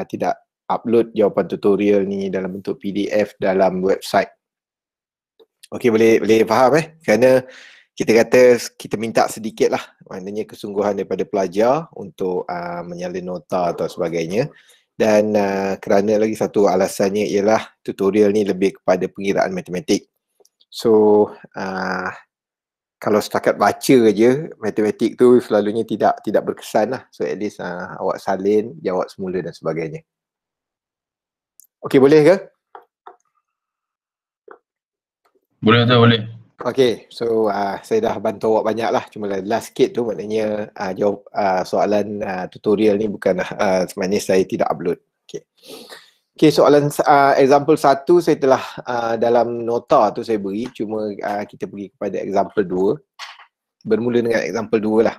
tidak upload jawapan tutorial ni dalam bentuk PDF dalam website. Okey, boleh faham kerana kita kata kita minta sedikit lah, maknanya kesungguhan daripada pelajar untuk menyalin nota atau sebagainya. Dan kerana lagi satu alasannya ialah tutorial ni lebih kepada pengiraan matematik. So kalau setakat baca je, matematik tu selalunya tidak berkesan lah. So at least awak salin, jawab semula dan sebagainya. Okey, boleh ke? Boleh Ustaz, boleh. Okey, so saya dah bantu awak banyak lah. Cuma last sikit tu maknanya jawab soalan tutorial ni bukan sebenarnya saya tidak upload. Okey, soalan example 1 saya telah dalam nota tu saya beri. Cuma kita pergi kepada example 2. Bermula dengan example 2 lah.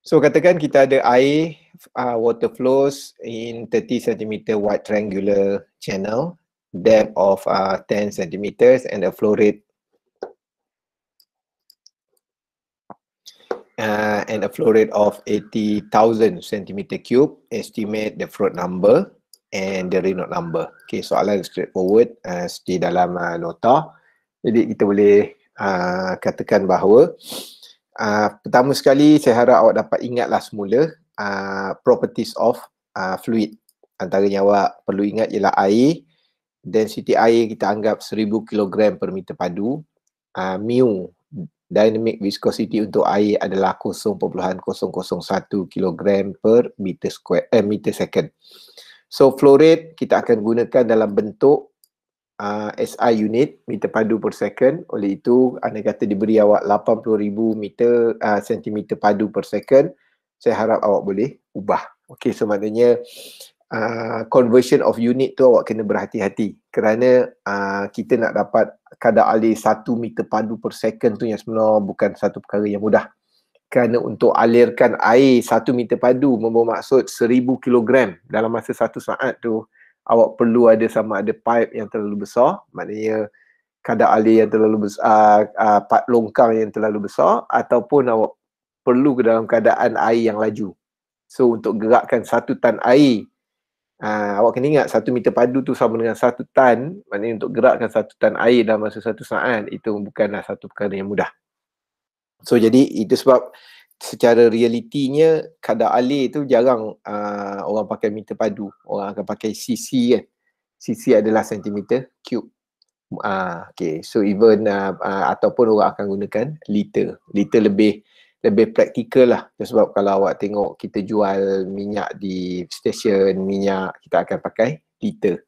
So katakan kita ada air, water flows in 30 cm wide triangular channel, depth of 10 cm and a flow rate of 80,000 cm3. Estimate the Froude number and the Reynolds number. Okay, soalan straightforward seperti dalam nota. Jadi kita boleh katakan bahawa pertama sekali saya harap awak dapat ingatlah semula properties of fluid. Antaranya awak perlu ingat ialah air. Density air kita anggap 1000 kg per meter padu. Mu, dynamic viscosity untuk air adalah 0.001 kg per meter second. So flow rate kita akan gunakan dalam bentuk SI unit, meter padu per second. Oleh itu anda kata diberi awak 80,000 centimeter padu per second. Saya harap awak boleh ubah. Okey, so maknanya conversion of unit tu awak kena berhati-hati kerana kita nak dapat kadar alir 1 meter padu per second tu yang sebenarnya bukan satu perkara yang mudah. Kerana untuk alirkan air 1 meter padu membawa maksud 1000 kg dalam masa 1 saat tu, awak perlu ada sama ada pipe yang terlalu besar, maknanya kadar alir yang terlalu besar, longkang yang terlalu besar, ataupun awak perlu ke dalam keadaan air yang laju. So untuk gerakkan 1 tan air, awak kena ingat 1 meter padu tu sama dengan 1 tan, maknanya untuk gerakkan 1 tan air dalam masa 1 saat, itu bukanlah satu perkara yang mudah. So jadi itu sebab secara realitinya kadar alir tu jarang orang pakai meter padu. Orang akan pakai cc kan. Cc adalah centimeter cube. Okay, so even ataupun orang akan gunakan liter. Liter lebih praktikal lah. Sebab kalau awak tengok kita jual minyak di stesen minyak, kita akan pakai liter.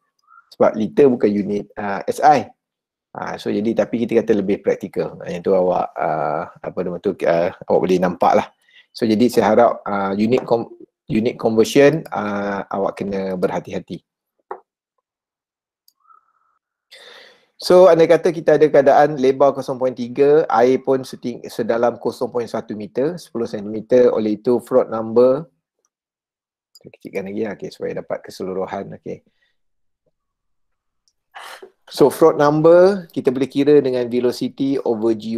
Sebab liter bukan unit SI. So jadi tapi kita kata lebih praktikal. Yang tu awak awak boleh nampak lah. So jadi saya harap unit conversion awak kena berhati-hati. So anda kata kita ada keadaan lebar 0.3, air pun sedalam 0.1 meter, 10 cm. Oleh itu Froude number, saya kecilkan lagi lah, supaya dapat keseluruhan. So Froude number kita boleh kira dengan velocity over gy.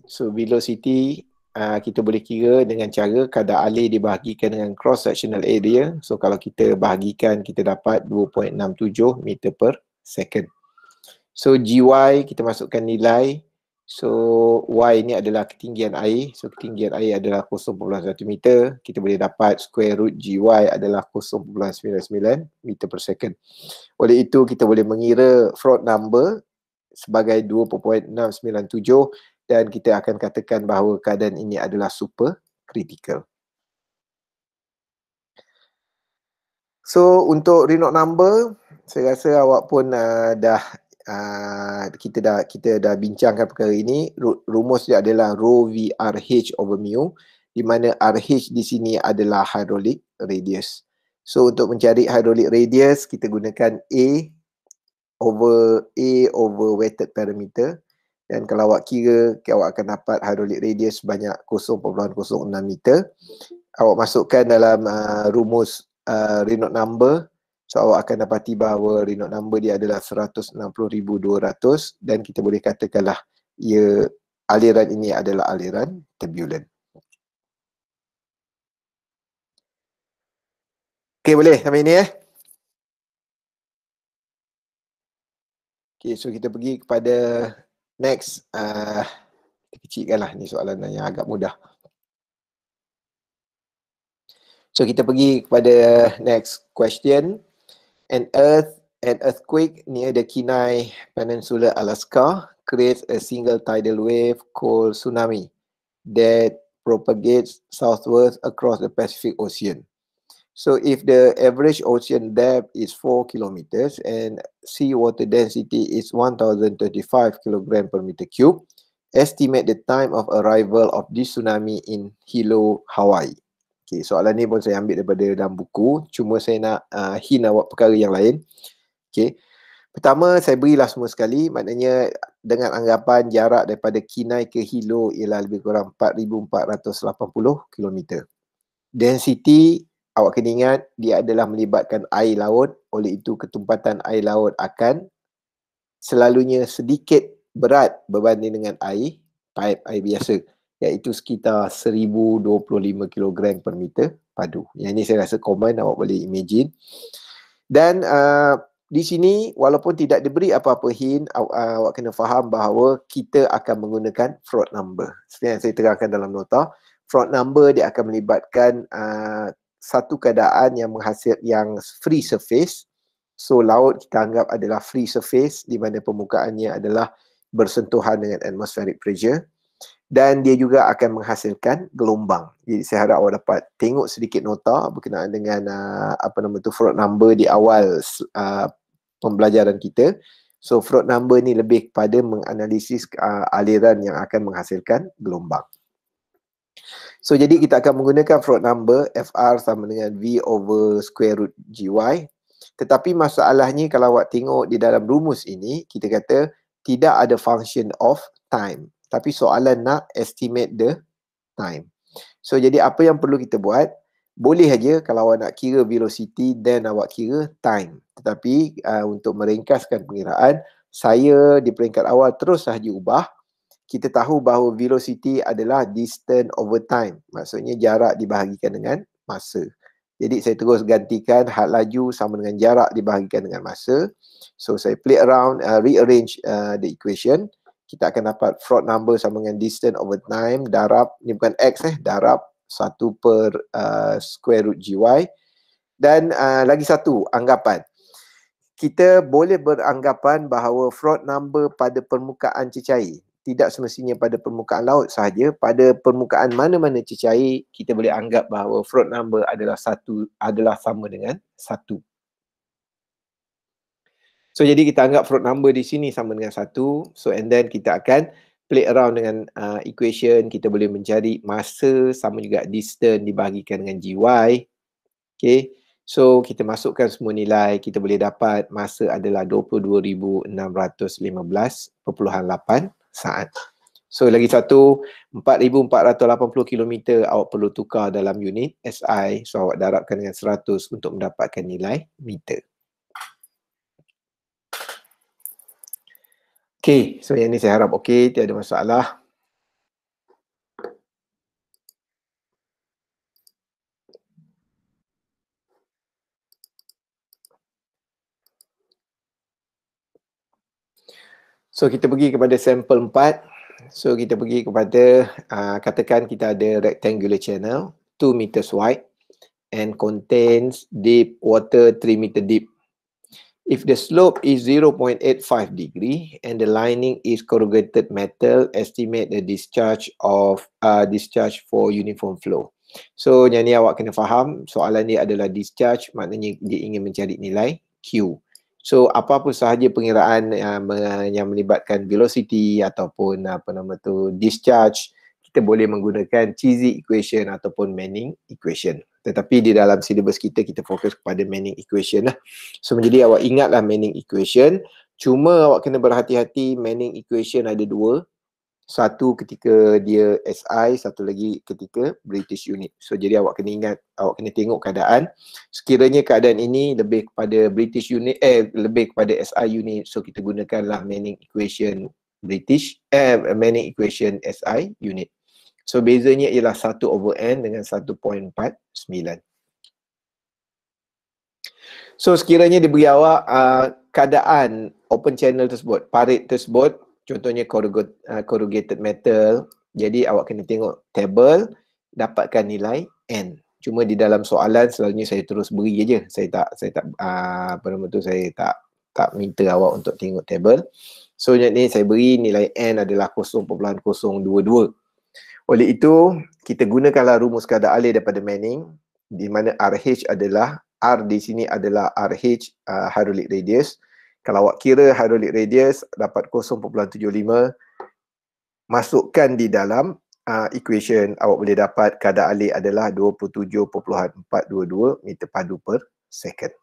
So velocity kita boleh kira dengan cara kadar alir dibahagikan dengan cross sectional area. So kalau kita bahagikan, kita dapat 2.67 meter per second. So gy kita masukkan nilai. So y ni adalah ketinggian air. So ketinggian air adalah 0.1 meter. Kita boleh dapat square root gy adalah 0.99 meter per second. Oleh itu kita boleh mengira Froude number sebagai 2.697 dan kita akan katakan bahawa keadaan ini adalah super critical. So untuk Reynolds number, saya rasa awak pun kita dah bincangkan perkara ini. Rumus dia adalah rho v RH over mu, di mana RH di sini adalah hydraulic radius. So untuk mencari hydraulic radius, kita gunakan A over weighted parameter. Dan kalau awak kira, awak akan dapat hydraulic radius sebanyak 0.06 meter. Awak masukkan dalam rumus Reynolds number. So awak akan dapati bahawa Reynolds number dia adalah 160,200 dan kita boleh katakanlah aliran ini adalah aliran turbulent. Okay, boleh sampai ni Okay, so kita pergi kepada next. Kita kecilkanlah ni soalan yang agak mudah. So kita pergi kepada next question. An earthquake near the Kenai Peninsula, Alaska creates a single tidal wave called tsunami that propagates southwards across the Pacific Ocean. So if the average ocean depth is 4 kilometers and seawater density is 1035 kilogram per meter cube, estimate the time of arrival of this tsunami in Hilo, Hawaii. Okay, soalan ni pun saya ambil daripada dalam buku. Cuma saya nak hint awak perkara yang lain. Okay. Pertama, saya berilah semua sekali. Maknanya dengan anggapan jarak daripada Kenai ke Hilo ialah lebih kurang 4,480 kilometer. Density, awak kena ingat, dia adalah melibatkan air laut. Oleh itu, ketumpatan air laut akan selalunya sedikit berat berbanding dengan air biasa, iaitu sekitar 1025 kg per meter padu. Yang ini saya rasa common, awak boleh imagine. Dan di sini, walaupun tidak diberi apa-apa hint, awak kena faham bahawa kita akan menggunakan float number. Seperti yang saya terangkan dalam nota, float number dia akan melibatkan satu keadaan yang free surface. So laut kita anggap adalah free surface di mana permukaannya adalah bersentuhan dengan atmospheric pressure, dan dia juga akan menghasilkan gelombang. Jadi saya harap awak dapat tengok sedikit nota berkenaan dengan float number di awal pembelajaran kita. So float number ni lebih kepada menganalisis aliran yang akan menghasilkan gelombang. So jadi kita akan menggunakan float number FR sama dengan V over square root GY. Tetapi masalahnya kalau awak tengok di dalam rumus ini, kita kata tidak ada function of time. Tapi soalan nak estimate the time. So jadi apa yang perlu kita buat, boleh aja kalau awak nak kira velocity, then awak kira time. Tetapi untuk meringkaskan pengiraan, saya di peringkat awal terus sahaja ubah. Kita tahu bahawa velocity adalah distance over time. Maksudnya jarak dibahagikan dengan masa. Jadi saya terus gantikan had laju sama dengan jarak dibahagikan dengan masa. So saya play around, rearrange the equation. Kita akan dapat float number sama dengan distance over time darab, ni bukan X darab 1 per square root GY. Dan lagi satu anggapan. Kita boleh beranggapan bahawa float number pada permukaan cecair, tidak semestinya pada permukaan laut sahaja, pada permukaan mana-mana cecair, kita boleh anggap bahawa float number adalah sama dengan 1. So jadi kita anggap float number di sini sama dengan 1. So and then kita akan play around dengan equation. Kita boleh mencari masa sama juga distance dibahagikan dengan GY. Okay. So kita masukkan semua nilai, kita boleh dapat masa adalah 22,615.8 saat. So lagi satu, 4,480 km awak perlu tukar dalam unit SI. So awak darabkan dengan 100 untuk mendapatkan nilai meter. Okay, so yang ni saya harap okey, tiada masalah. So kita pergi kepada sampel 4. So kita pergi kepada, katakan kita ada rectangular channel, 2 meters wide and contains deep water 3 meter deep. If the slope is 0.85 degree and the lining is corrugated metal, estimate the discharge for uniform flow. So yang ni awak kena faham, soalan dia adalah discharge, maknanya dia ingin mencari nilai Q. So apa-apa sahaja pengiraan yang melibatkan velocity ataupun discharge, kita boleh menggunakan Chezy equation ataupun Manning equation. Tetapi di dalam silibus kita fokus kepada Manning equation lah. So menjadi awak ingatlah Manning equation. Cuma awak kena berhati-hati, Manning equation ada dua. Satu ketika dia SI, satu lagi ketika British unit. So jadi awak kena ingat, awak kena tengok keadaan. Sekiranya keadaan ini lebih kepada British unit, lebih kepada SI unit, so kita gunakanlah Manning equation Manning equation SI unit. So bezanya ialah 1/n dengan 1.49. So sekiranya diberi awak keadaan open channel tersebut, parit tersebut, contohnya corrugated metal, jadi awak kena tengok table, dapatkan nilai N. Cuma di dalam soalan selalunya saya terus beri aja. Saya tak apa nama tu, saya tak minta awak untuk tengok table. So ni saya beri nilai N adalah 0.022. Oleh itu, kita gunakanlah rumus kadar alih daripada Manning, di mana RH adalah, R di sini adalah RH hydraulic radius. Kalau awak kira hydraulic radius dapat 0.75, masukkan di dalam equation, awak boleh dapat kadar alih adalah 27.422 meter padu per second.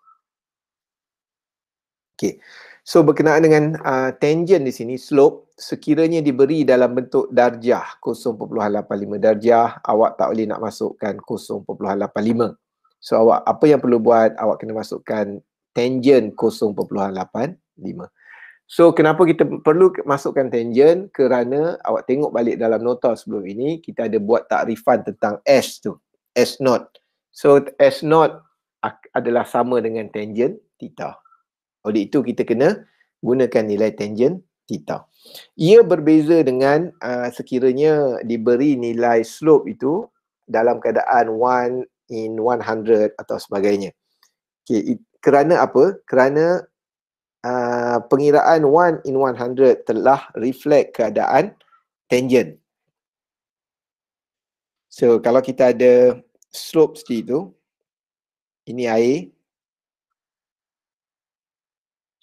Okey. So berkenaan dengan tangent di sini, slope, sekiranya diberi dalam bentuk darjah 0.85 darjah, awak tak boleh nak masukkan 0.85. So awak apa yang perlu buat, awak kena masukkan tangent 0.85. So kenapa kita perlu masukkan tangent? Kerana awak tengok balik dalam nota sebelum ini, kita ada buat takrifan tentang S tu, S0. So S0 adalah sama dengan tangent theta. Oleh itu kita kena gunakan nilai tangent theta. Ia berbeza dengan sekiranya diberi nilai slope itu dalam keadaan 1/100 atau sebagainya. Okay, kerana apa? Kerana pengiraan 1/100 telah reflect keadaan tangent. So kalau kita ada slope seperti itu, ini air.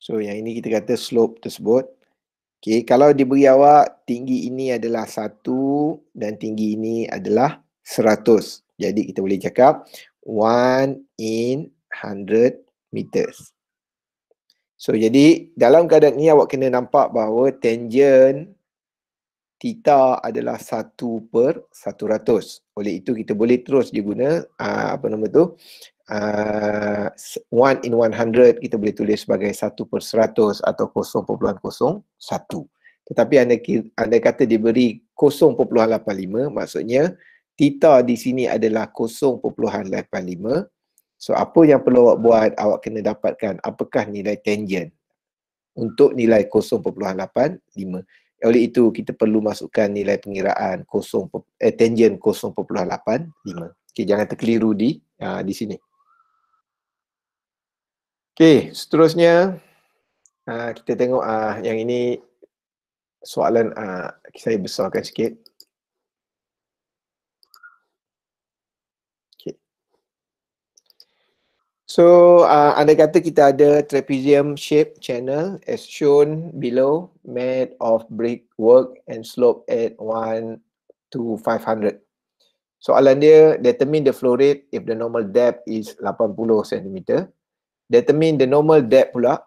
So yang ini kita kata slope tersebut. Okay, kalau diberi awak tinggi ini adalah 1 dan tinggi ini adalah 100. Jadi kita boleh cakap 1/100 meters. So jadi dalam keadaan ini awak kena nampak bahawa tangent theta adalah 1/100. Oleh itu kita boleh terus diguna apa nama tu, 1/100 kita boleh tulis sebagai 1/100 atau 0.01. Tetapi anda kata diberi 0.85, maksudnya theta di sini adalah 0.85. So apa yang perlu awak buat, awak kena dapatkan apakah nilai tangent untuk nilai 0.85. Oleh itu kita perlu masukkan nilai pengiraan tangent 0.85. Okay, jangan terkeliru di sini. Okay, seterusnya kita tengok yang ini soalan, saya besarkan sikit. Okay. So anda kata kita ada trapezium shape channel as shown below, made of brickwork and slope at 1 to 500. Soalan dia, determine the flow rate if the normal depth is 80 cm. Determine the normal depth pula.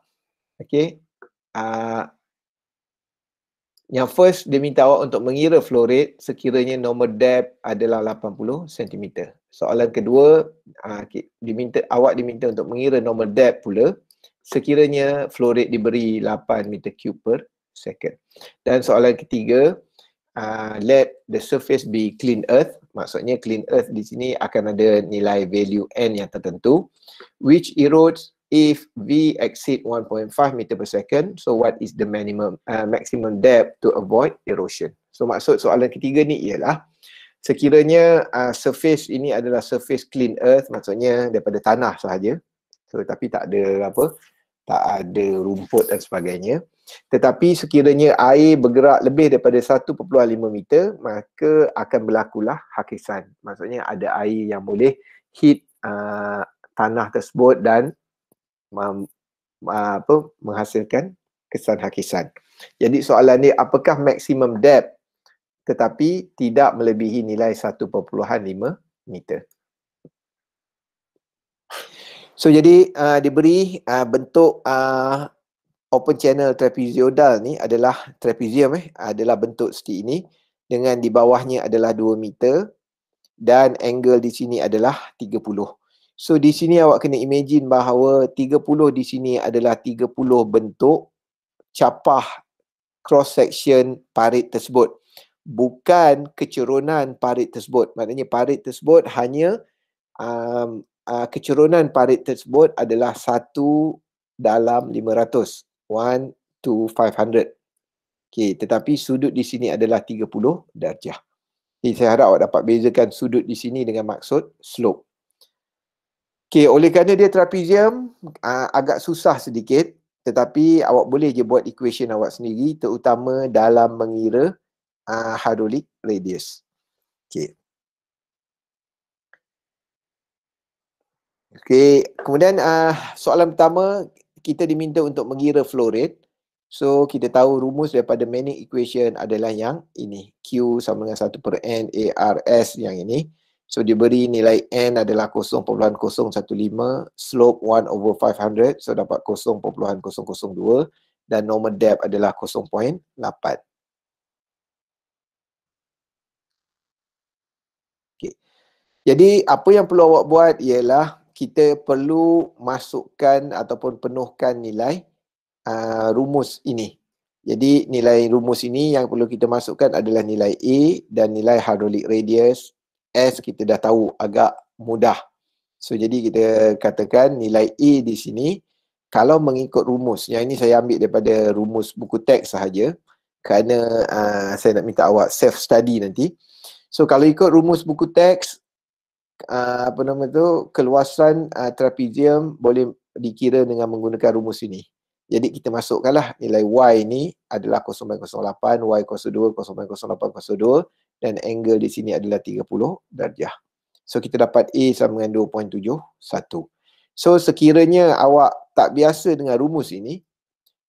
Okay. Yang first dia minta awak untuk mengira flow rate sekiranya normal depth adalah 80 cm. Soalan kedua, awak diminta untuk mengira normal depth pula sekiranya flow rate diberi 8 meter cube per second. Dan soalan ketiga, let the surface be clean earth. Maksudnya clean earth di sini akan ada nilai value N yang tertentu, which erodes if V exceed 1.5 meter per second. So what is the maximum depth to avoid erosion? So maksud soalan ketiga ni ialah sekiranya surface ini adalah surface clean earth, maksudnya daripada tanah sahaja. So tapi tak ada rumput dan sebagainya. Tetapi sekiranya air bergerak lebih daripada 1.5 meter, maka akan berlakulah hakisan. Maksudnya ada air yang boleh hit tanah tersebut dan menghasilkan kesan hakisan. Jadi soalan ni, apakah maximum depth tetapi tidak melebihi nilai 1.5 meter. So jadi diberi bentuk open channel trapezoidal ni adalah trapezium adalah bentuk seperti ini, dengan di bawahnya adalah 2 meter dan angle di sini adalah 30. So di sini awak kena imagine bahawa 30 di sini adalah 30 bentuk capah cross section parit tersebut, bukan kecerunan parit tersebut. Maknanya parit tersebut hanya kecerunan parit tersebut adalah 1/500. 1 to 500. Okey, tetapi sudut di sini adalah 30 darjah. Jadi saya harap awak dapat bezakan sudut di sini dengan maksud slope. Okey, oleh kerana dia trapezium, agak susah sedikit, tetapi awak boleh je buat equation awak sendiri, terutama dalam mengira hydraulic radius. Okey. Okey, kemudian soalan pertama, kita diminta untuk mengira flow rate. So, kita tahu rumus daripada Manning equation adalah yang ini. Q sama dengan 1/N ARS yang ini. So, diberi nilai N adalah 0.015, slope 1/500, so dapat 0.002 dan normal depth adalah 0.8. Okey. Jadi, apa yang perlu awak buat ialah kita perlu masukkan ataupun penuhkan nilai rumus ini. Jadi nilai rumus ini yang perlu kita masukkan adalah nilai A dan nilai hydraulic radius. S kita dah tahu, agak mudah. So jadi kita katakan nilai A di sini, kalau mengikut rumus, yang ini saya ambil daripada rumus buku teks sahaja, kerana saya nak minta awak self study nanti. So kalau ikut rumus buku teks, keluasan trapezium boleh dikira dengan menggunakan rumus ini. Jadi kita masukkanlah nilai Y ni adalah 0.08, Y kuasa 2, 0.08 kuasa 2 dan angle di sini adalah 30 darjah. So kita dapat A sama dengan 2.71. So sekiranya awak tak biasa dengan rumus ini,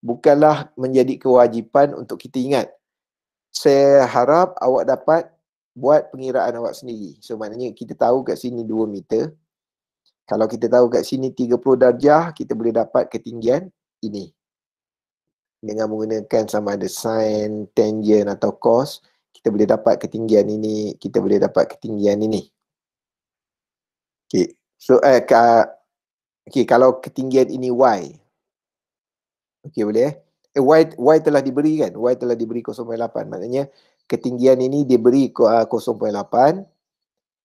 bukanlah menjadi kewajipan untuk kita ingat. Saya harap awak dapat buat pengiraan awak sendiri. So maknanya kita tahu kat sini 2 meter. Kalau kita tahu kat sini 30 darjah, kita boleh dapat ketinggian ini. Dengan menggunakan sama ada sin, tangent atau cos, kita boleh dapat ketinggian ini, kita boleh dapat ketinggian ini. Okey. So kalau ketinggian ini Y. Okey, boleh Y telah diberi kan? Y telah diberi 0.8. Maknanya ketinggian ini diberi 0.8.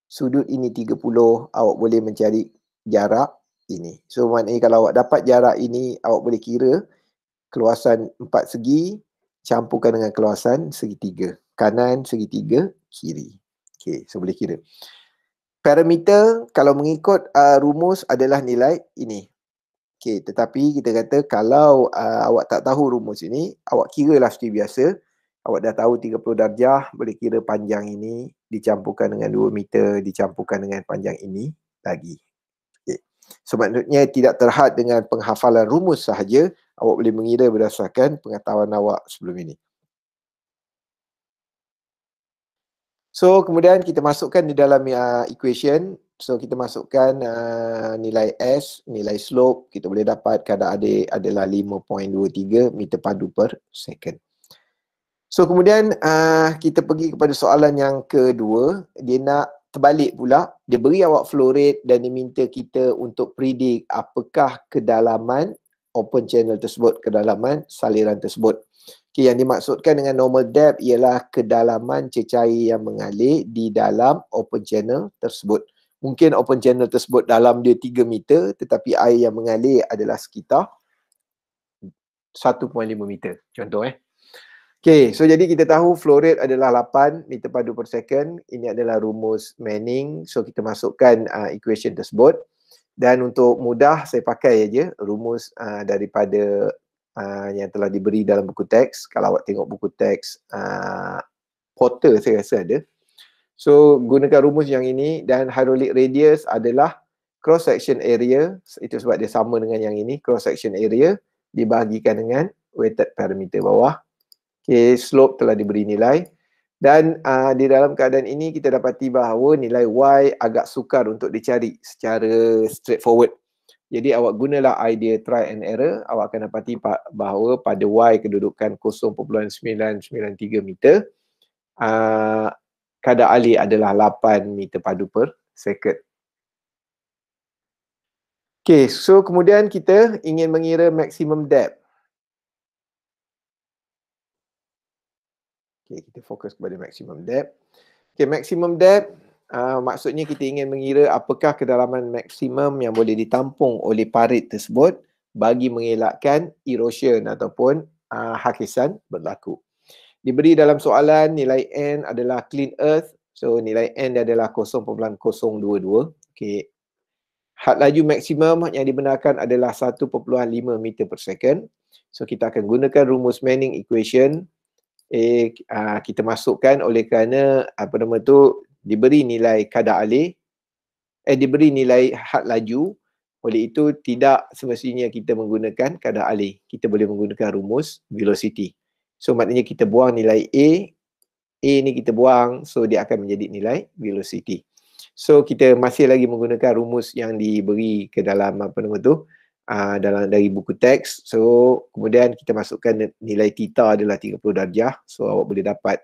Sudut ini 30, awak boleh mencari jarak ini. So maknanya kalau awak dapat jarak ini, awak boleh kira keluasan 4 segi campurkan dengan keluasan segitiga. Kanan, segitiga, kiri. Okey, so boleh kira. Parameter kalau mengikut rumus adalah nilai ini. Okey, tetapi kita kata kalau awak tak tahu rumus ini, awak kiralah seperti biasa. Awak dah tahu 30 darjah, boleh kira panjang ini dicampurkan dengan 2 meter, dicampurkan dengan panjang ini lagi. Okay. So maksudnya tidak terhad dengan penghafalan rumus sahaja, awak boleh mengira berdasarkan pengetahuan awak sebelum ini. So kemudian kita masukkan di dalam equation. So kita masukkan nilai S, nilai slope, kita boleh dapat kadar adik adalah 5.23 meter padu per second. So kemudian kita pergi kepada soalan yang kedua. Dia nak terbalik pula. Dia beri awak flow rate dan dia minta kita untuk predict apakah kedalaman open channel tersebut, kedalaman saliran tersebut. Okay, yang dimaksudkan dengan normal depth ialah kedalaman cecair yang mengalir di dalam open channel tersebut. Mungkin open channel tersebut dalam dia 3 meter tetapi air yang mengalir adalah sekitar 1.5 meter. Contoh Okay, so jadi kita tahu flow rate adalah 8 meter padu per second. Ini adalah rumus Manning. So kita masukkan equation tersebut. Dan untuk mudah saya pakai aja rumus daripada yang telah diberi dalam buku teks. Kalau awak tengok buku teks Porter saya rasa ada. So gunakan rumus yang ini dan hydraulic radius adalah cross section area. Itu sebab dia sama dengan yang ini. Cross section area dibahagikan dengan weighted parameter bawah. Okay, slope telah diberi nilai. Dan di dalam keadaan ini kita dapati bahawa nilai Y agak sukar untuk dicari secara straightforward. Jadi awak gunalah idea try and error. Awak akan dapati bahawa pada Y kedudukan 0.993 meter, kadar alir adalah 8 meter padu per second. Okay, so kemudian kita ingin mengira maximum depth. Okay, kita fokus kepada maximum depth. Okay, maximum depth maksudnya kita ingin mengira apakah kedalaman maksimum yang boleh ditampung oleh parit tersebut bagi mengelakkan erosion ataupun hakisan berlaku. Diberi dalam soalan nilai N adalah clean earth. So nilai N dia adalah 0.022. Okey. Had laju maksimum yang dibenarkan adalah 1.5 meter per second. So kita akan gunakan rumus Manning equation. Kita masukkan oleh kerana diberi nilai kadar alih, diberi nilai had laju. Oleh itu tidak semestinya kita menggunakan kadar alih. Kita boleh menggunakan rumus velocity. So maknanya kita buang nilai A ni kita buang, so dia akan menjadi nilai velocity. So kita masih lagi menggunakan rumus yang diberi ke dalam dalam dari buku teks. So kemudian kita masukkan nilai theta adalah 30 darjah. So awak boleh dapat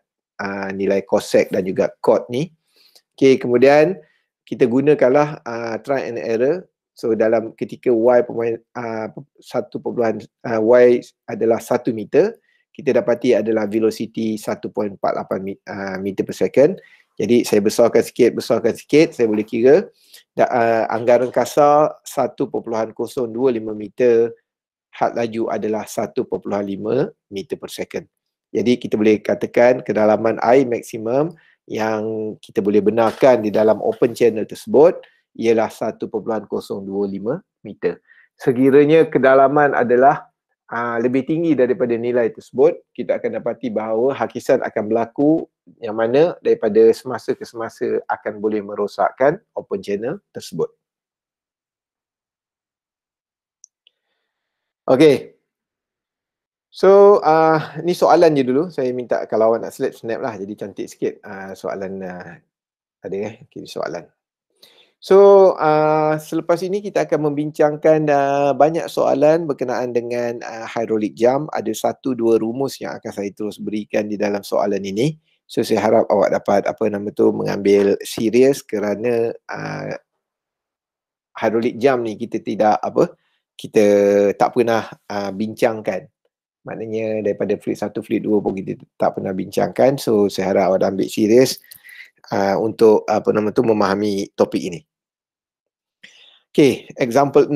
nilai cosec dan juga cot ni. Okey, kemudian kita gunakanlah try and error. So dalam ketika y adalah 1 meter, kita dapati adalah velocity 1.48 meter per second. Jadi saya besarkan sikit, saya boleh kira anggaran kasar 1.025 meter, had laju adalah 1.5 meter per second. Jadi kita boleh katakan kedalaman air maksimum yang kita boleh benarkan di dalam open channel tersebut ialah 1.025 meter. Sekiranya kedalaman adalah lebih tinggi daripada nilai tersebut, kita akan dapati bahawa hakisan akan berlaku yang mana daripada semasa ke semasa akan boleh merosakkan open channel tersebut. Okey. So, ni soalan je dulu. Saya minta kalau awak nak snap lah. Jadi cantik sikit soalan ada okay, soalan. So, selepas ini kita akan membincangkan banyak soalan berkenaan dengan hydraulic jump. Ada 1-2 rumus yang akan saya terus berikan di dalam soalan ini. So, saya harap awak dapat mengambil serius kerana hydraulic jump ni kita kita tak pernah bincangkan. Maknanya daripada fluid 1, fluid 2 pun kita tak pernah bincangkan. So, saya harap awak ambil serius untuk memahami topik ini. Okay, example 6.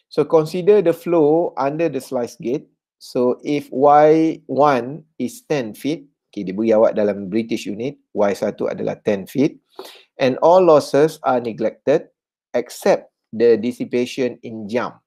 So consider the flow under the slice gate. So if Y1 is 10 feet, okay, diberi awak dalam British unit, Y1 adalah 10 feet, and all losses are neglected except the dissipation in jump.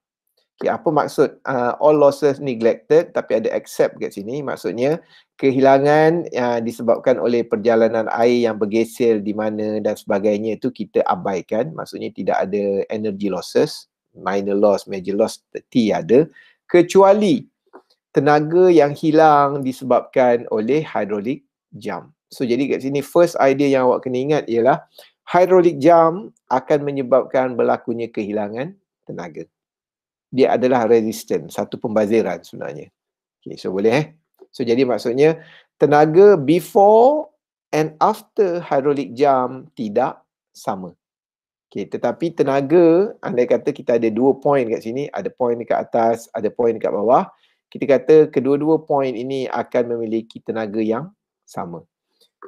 Okay, apa maksud all losses neglected tapi ada except kat sini? Maksudnya kehilangan disebabkan oleh perjalanan air yang bergeser di mana dan sebagainya itu kita abaikan. Maksudnya tidak ada energy losses, minor loss, major loss T ada, kecuali tenaga yang hilang disebabkan oleh hydraulic jump. So jadi kat sini first idea yang awak kena ingat ialah hydraulic jump akan menyebabkan berlakunya kehilangan tenaga. Dia adalah resistance, satu pembaziran sebenarnya. Okay, so boleh So jadi maksudnya tenaga before and after hydraulic jump tidak sama. Okay, tetapi tenaga, andai kata kita ada 2 point kat sini, ada point dekat atas, ada point dekat bawah, kita kata kedua-dua point ini akan memiliki tenaga yang sama.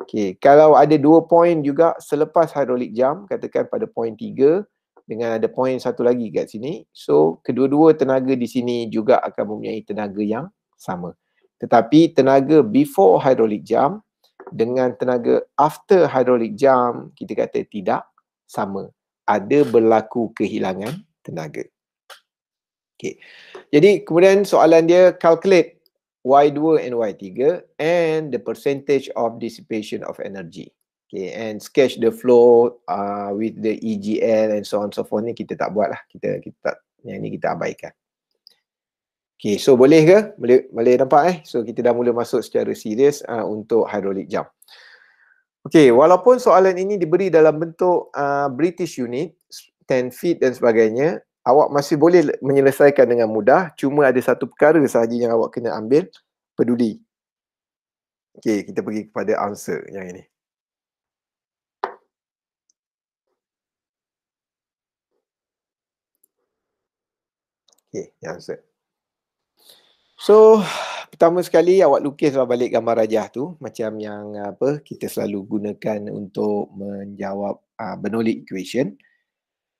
Okay, kalau ada 2 point juga selepas hydraulic jump, katakan pada point 3, dengan ada point satu lagi kat sini. So, kedua-dua tenaga di sini juga akan mempunyai tenaga yang sama. Tetapi tenaga before hydraulic jump dengan tenaga after hydraulic jump, kita kata tidak sama. Ada berlaku kehilangan tenaga. Okay. Jadi, kemudian soalan dia, calculate Y2 and Y3 and the percentage of dissipation of energy. Okay, and sketch the flow with the EGL and so on so forth ni kita tak buat lah. Kita tak, yang ni kita abaikan. Okay, so boleh ke? Boleh nampak So kita dah mula masuk secara serius untuk hydraulic jump. Okay, walaupun soalan ini diberi dalam bentuk British unit, 10 feet dan sebagainya, awak masih boleh menyelesaikan dengan mudah. Cuma ada satu perkara sahaja yang awak kena ambil peduli. Okay, kita pergi kepada answer yang ini. Okay, yang answer. So, pertama sekali awak lukislah balik gambar rajah tu macam yang apa kita selalu gunakan untuk menjawab Bernoulli equation.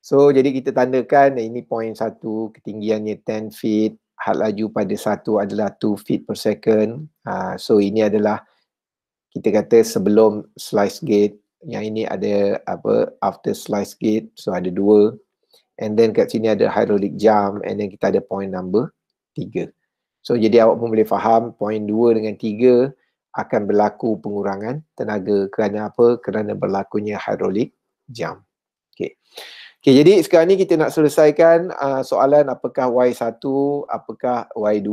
So jadi kita tandakan ini point 1, ketinggiannya 10 feet, had laju pada 1 adalah 2 feet per second. So ini adalah kita kata sebelum slice gate, yang ini ada apa after slice gate, so ada 2. And then kat sini ada hydraulic jump, and then kita ada point number 3. So jadi awak pun boleh faham point 2 dengan 3 akan berlaku pengurangan tenaga kerana apa? Kerana berlakunya hydraulic jump. Okey. Okey, jadi sekarang ni kita nak selesaikan soalan apakah Y1, apakah Y2,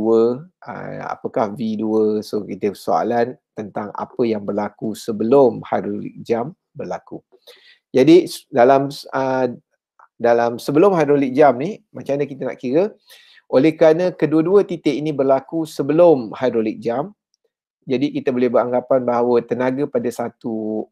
apakah V2. So kita soalan tentang apa yang berlaku sebelum hydraulic jump berlaku. Jadi dalam sebelum hydraulic jump ni, macam mana kita nak kira? Oleh kerana kedua-dua titik ini berlaku sebelum hydraulic jump, jadi kita boleh beranggapan bahawa tenaga pada 1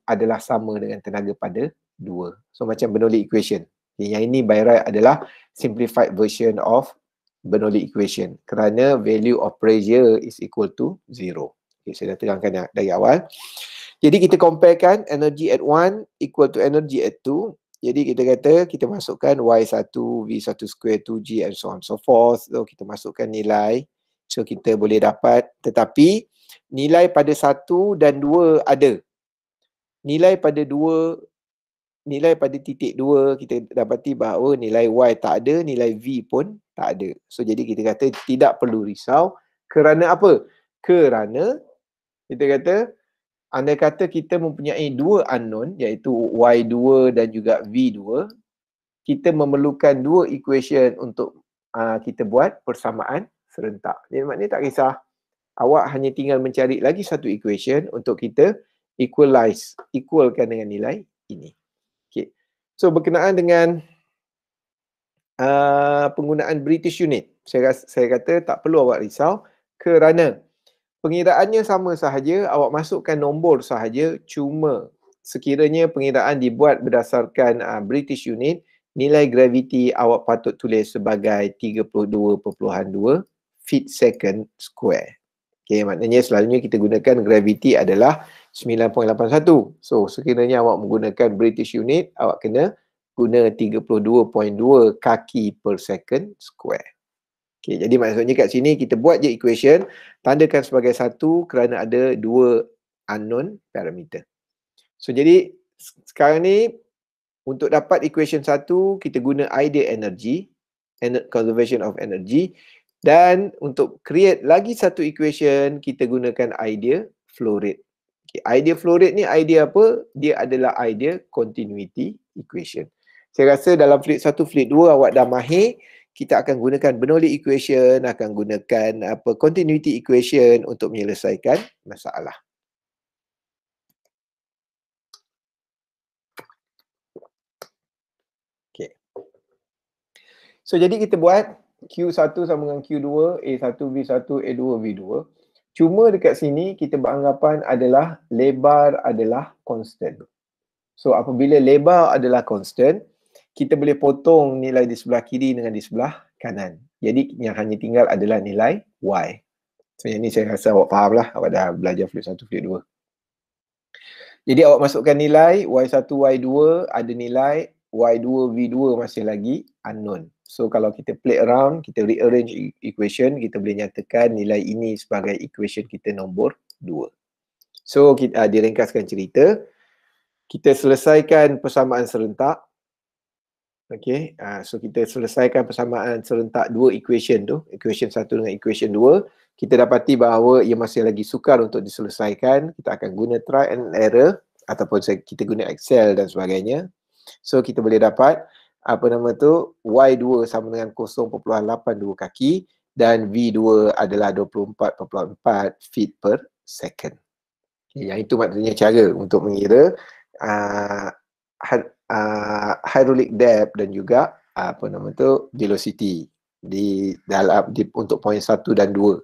adalah sama dengan tenaga pada 2. So macam Bernoulli equation. Okay, yang ini by right adalah simplified version of Bernoulli equation kerana value of pressure is equal to 0. Okay, saya dah terangkan dari awal. Jadi kita comparekan energy at 1 equal to energy at 2. Jadi kita kata kita masukkan Y1, V1 square 2G and so on so forth. So kita masukkan nilai. So kita boleh dapat, tetapi nilai pada 1 dan 2 ada. Nilai pada titik 2 kita dapati bahawa nilai Y tak ada, nilai V pun tak ada. So jadi kita kata tidak perlu risau. Kerana apa? Kerana kita kata andai kata kita mempunyai 2 unknown iaitu Y2 dan juga V2, kita memerlukan 2 equation untuk kita buat persamaan serentak. Jadi maknanya tak kisah. Awak hanya tinggal mencari lagi satu equation untuk kita equalkan dengan nilai ini. Okay. So berkenaan dengan penggunaan British unit, saya kata tak perlu awak risau kerana pengiraannya sama sahaja, awak masukkan nombor sahaja, cuma sekiranya pengiraan dibuat berdasarkan British unit, nilai gravity awak patut tulis sebagai 32.2 feet second square. Okay, maknanya selalunya kita gunakan gravity adalah 9.81. So sekiranya awak menggunakan British unit, awak kena guna 32.2 kaki per second square. Okay, jadi maksudnya kat sini kita buat je equation, tandakan sebagai 1 kerana ada 2 unknown parameter. So jadi sekarang ni untuk dapat equation 1 kita guna idea energy, conservation of energy, dan untuk create lagi satu equation kita gunakan idea flow rate. Okay, idea flow rate ni idea apa? Dia adalah idea continuity equation. Saya rasa dalam fleet 1, fleet 2 awak dah mahir. Kita akan gunakan Bernoulli equation, akan gunakan continuity equation untuk menyelesaikan masalah. Okay. So jadi kita buat Q1 sama dengan Q2, A1, V1, A2, V2. Cuma dekat sini kita beranggapan adalah lebar adalah constant. So apabila lebar adalah constant, kita boleh potong nilai di sebelah kiri dengan di sebelah kanan. Jadi yang hanya tinggal adalah nilai Y. So yang ni saya rasa awak faham lah. Awak dah belajar fleet 1, fleet 2. Jadi awak masukkan nilai Y1, Y2, ada nilai Y2, V2 masih lagi unknown. So kalau kita play around, kita rearrange equation, kita boleh nyatakan nilai ini sebagai equation kita nombor 2. So kita diringkaskan cerita. Kita selesaikan persamaan serentak. Okay, so kita selesaikan persamaan serentak 2 equation tu, equation 1 dengan equation 2. Kita dapati bahawa ia masih lagi sukar untuk diselesaikan. Kita akan guna try and error ataupun kita guna Excel dan sebagainya. So kita boleh dapat apa nama tu, Y2 sama dengan 0.82 kaki dan V2 adalah 24.4 feet per second. Okay, yang itu maksudnya cara untuk mengira hydraulic depth dan juga apa nama tu, velocity di dalam untuk point 1 dan 2.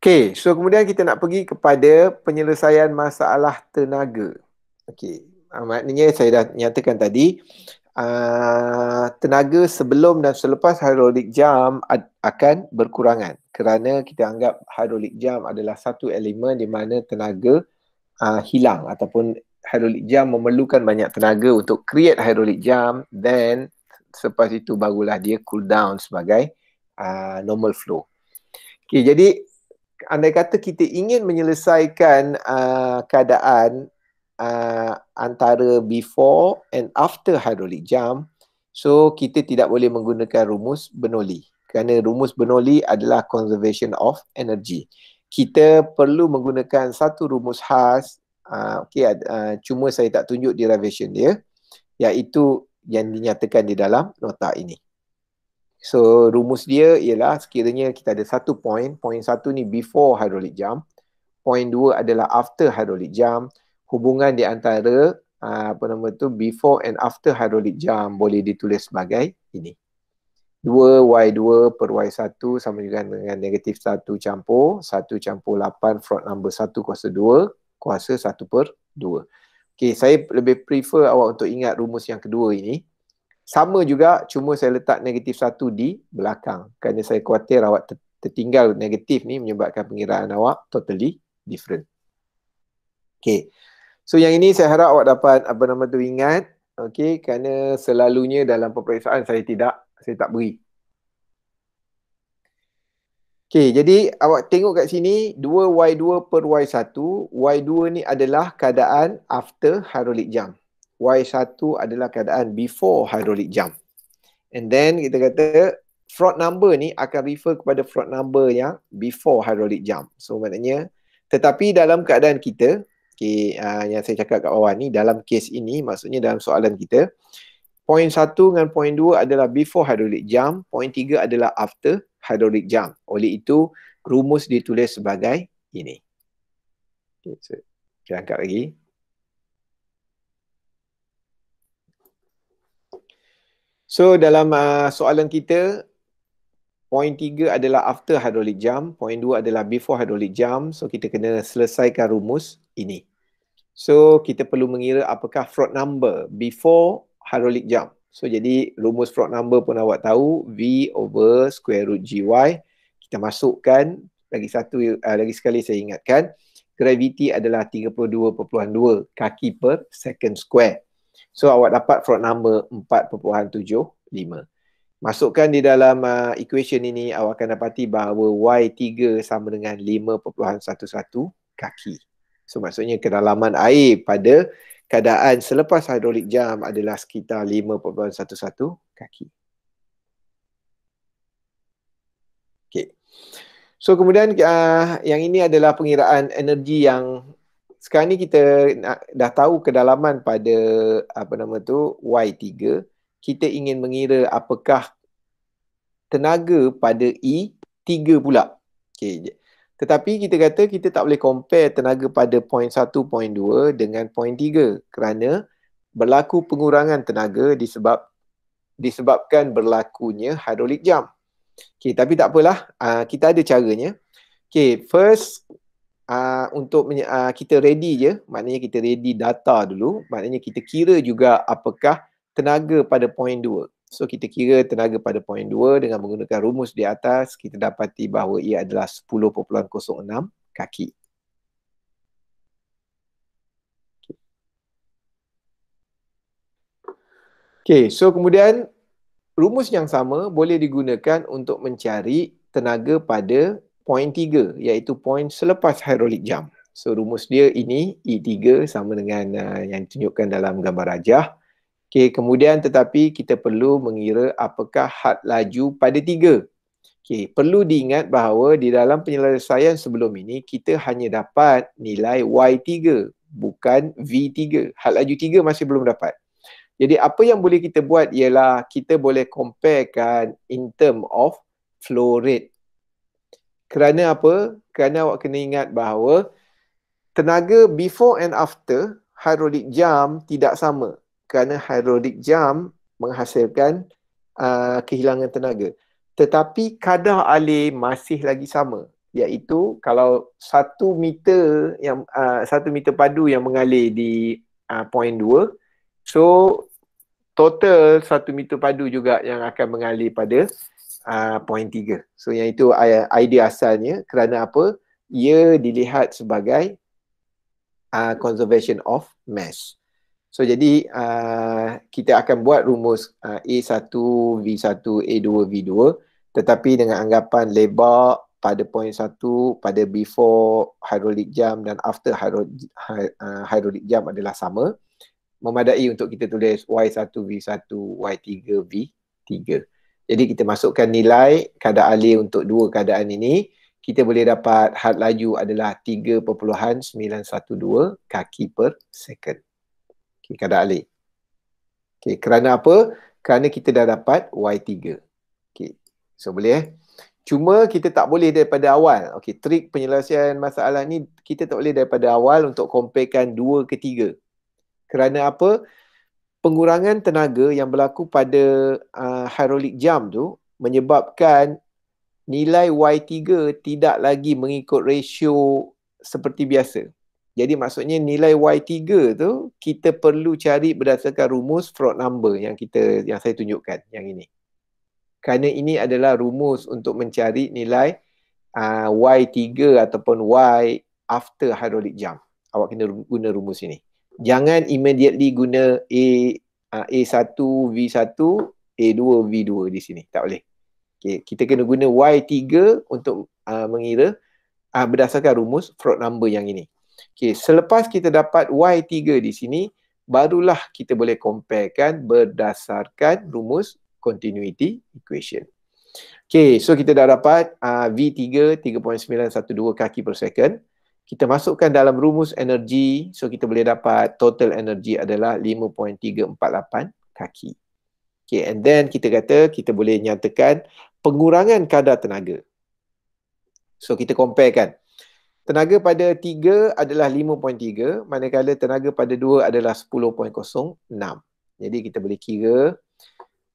Okey, so kemudian kita nak pergi kepada penyelesaian masalah tenaga. Okey, Maknanya saya dah nyatakan tadi, tenaga sebelum dan selepas hidrolik jam akan berkurangan kerana kita anggap hidrolik jam adalah satu elemen di mana tenaga hilang ataupun hidrolik jam memerlukan banyak tenaga untuk create hidrolik jam, then selepas itu barulah dia cool down sebagai normal flow. Okay, jadi andai kata kita ingin menyelesaikan keadaan antara before and after hidrolik jam, so kita tidak boleh menggunakan rumus Bernoulli kerana rumus Bernoulli adalah conservation of energy. Kita perlu menggunakan satu rumus khas, cuma saya tak tunjuk derivation dia, iaitu yang dinyatakan di dalam nota ini. So rumus dia ialah sekiranya kita ada satu point satu ni before hidrolik jam, point 2 adalah after hidrolik jam, hubungan di antara before and after hidrolik jam boleh ditulis sebagai ini. 2Y2 per Y1 sama juga dengan negatif 1 campur 8 Froude number 1 kuasa 2 kuasa 1/2. Okay, saya lebih prefer awak untuk ingat rumus yang kedua ini. Sama juga, cuma saya letak negatif 1 di belakang kerana saya khawatir awak tertinggal negatif ni menyebabkan pengiraan awak totally different. Okay, so yang ini saya harap awak dapat ingat, okay, kerana selalunya dalam peperiksaan saya tak beri. Okay, jadi awak tengok kat sini 2Y2 per Y1. Y2 ni adalah keadaan after hidrolik jam. Y1 adalah keadaan before hidrolik jam. And then kita kata Froude number ni akan refer kepada Froude number yang before hidrolik jam. So maknanya, tetapi dalam keadaan kita, okay, yang saya cakap kat bawah ni, dalam kes ini, maksudnya dalam soalan kita, point 1 dengan point 2 adalah before hidrolik jam, point 3 adalah after hidrolik jam. Oleh itu, rumus ditulis sebagai ini. Okay, so saya angkat lagi. So dalam soalan kita, point 3 adalah after hidrolik jam, point 2 adalah before hidrolik jam. So kita kena selesaikan rumus ini. So kita perlu mengira apakah Froude number before hidrolik jam. So jadi rumus Froude number pun awak tahu, V over square root GY. Kita masukkan, lagi sekali saya ingatkan, gravity adalah 32.2 kaki per second square. So awak dapat Froude number 4.75. Masukkan di dalam equation ini, awak akan dapati bahawa Y3 sama dengan 5.11 kaki. So maksudnya kedalaman air pada keadaan selepas hidrolik jam adalah sekitar 5.11 kaki. Okay. So kemudian yang ini adalah pengiraan energi yang sekarang ni kita dah tahu kedalaman pada Y3. Kita ingin mengira apakah tenaga pada E3 pula. Okay. Tetapi kita kata kita tak boleh compare tenaga pada point 1, point 2 dengan point 3 kerana berlaku pengurangan tenaga disebabkan berlakunya hidrolik jam. Okay, tapi tak apalah, kita ada caranya. Okay, first untuk kita ready je, maknanya kita ready data dulu, maknanya kita kira juga apakah tenaga pada point 2. So kita kira tenaga pada point 2 dengan menggunakan rumus di atas, kita dapati bahawa ia adalah 10.06 kaki. Okay, so kemudian rumus yang sama boleh digunakan untuk mencari tenaga pada point 3, iaitu point selepas hidrolik jam. So rumus dia ini, E3 sama dengan yang ditunjukkan dalam gambar rajah. Okay, kemudian tetapi kita perlu mengira apakah had laju pada 3. Okay, perlu diingat bahawa di dalam penyelesaian sebelum ini, kita hanya dapat nilai Y3, bukan V3. Had laju 3 masih belum dapat. Jadi apa yang boleh kita buat ialah kita boleh comparekan in term of flow rate. Kerana apa? Kerana awak kena ingat bahawa tenaga before and after hidrolik jam tidak sama. Kerana hidrolik jam menghasilkan kehilangan tenaga. Tetapi kadar alir masih lagi sama. Iaitu kalau 1 meter padu yang mengalir di 0.2. So total 1 meter padu juga yang akan mengalir pada 0.3. So yang itu idea asalnya. Kerana apa? Ia dilihat sebagai conservation of mass. So jadi kita akan buat rumus A1, V1, A2, V2, tetapi dengan anggapan lebar pada point 1 pada before hydraulic jam dan after hydraulic jam adalah sama. Memadai untuk kita tulis Y1, V1, Y3, V3. Jadi kita masukkan nilai kadar alir untuk dua keadaan ini. Kita boleh dapat had laju adalah 3.912 kaki per second. Okay, kadar alir. Okay, kerana apa? Kerana kita dah dapat Y3. Okay, so boleh Cuma kita tak boleh daripada awal. Okay, trik penyelesaian masalah ni kita tak boleh daripada awal untuk comparekan 2 ke 3. Kerana apa? Pengurangan tenaga yang berlaku pada hydraulic jam tu menyebabkan nilai Y3 tidak lagi mengikut ratio seperti biasa. Jadi maksudnya nilai Y3 tu kita perlu cari berdasarkan rumus Froude number yang saya tunjukkan yang ini. Kerana ini adalah rumus untuk mencari nilai Y3 ataupun Y after hydraulic jam. Awak kena guna rumus ini. Jangan immediately guna A1, V1, A2, V2 di sini. Tak boleh. Okay, kita kena guna Y3 untuk mengira berdasarkan rumus Froude number yang ini. Okay, selepas kita dapat Y3 di sini, barulah kita boleh comparekan berdasarkan rumus continuity equation. Okay, so kita dah dapat V3 3.912 kaki per second. Kita masukkan dalam rumus energi, so kita boleh dapat total energi adalah 5.348 kaki. Okay, and then kita kata kita boleh nyatakan pengurangan kadar tenaga. So kita comparekan. Tenaga pada 3 adalah 5.3, manakala tenaga pada 2 adalah 10.06. Jadi kita boleh kira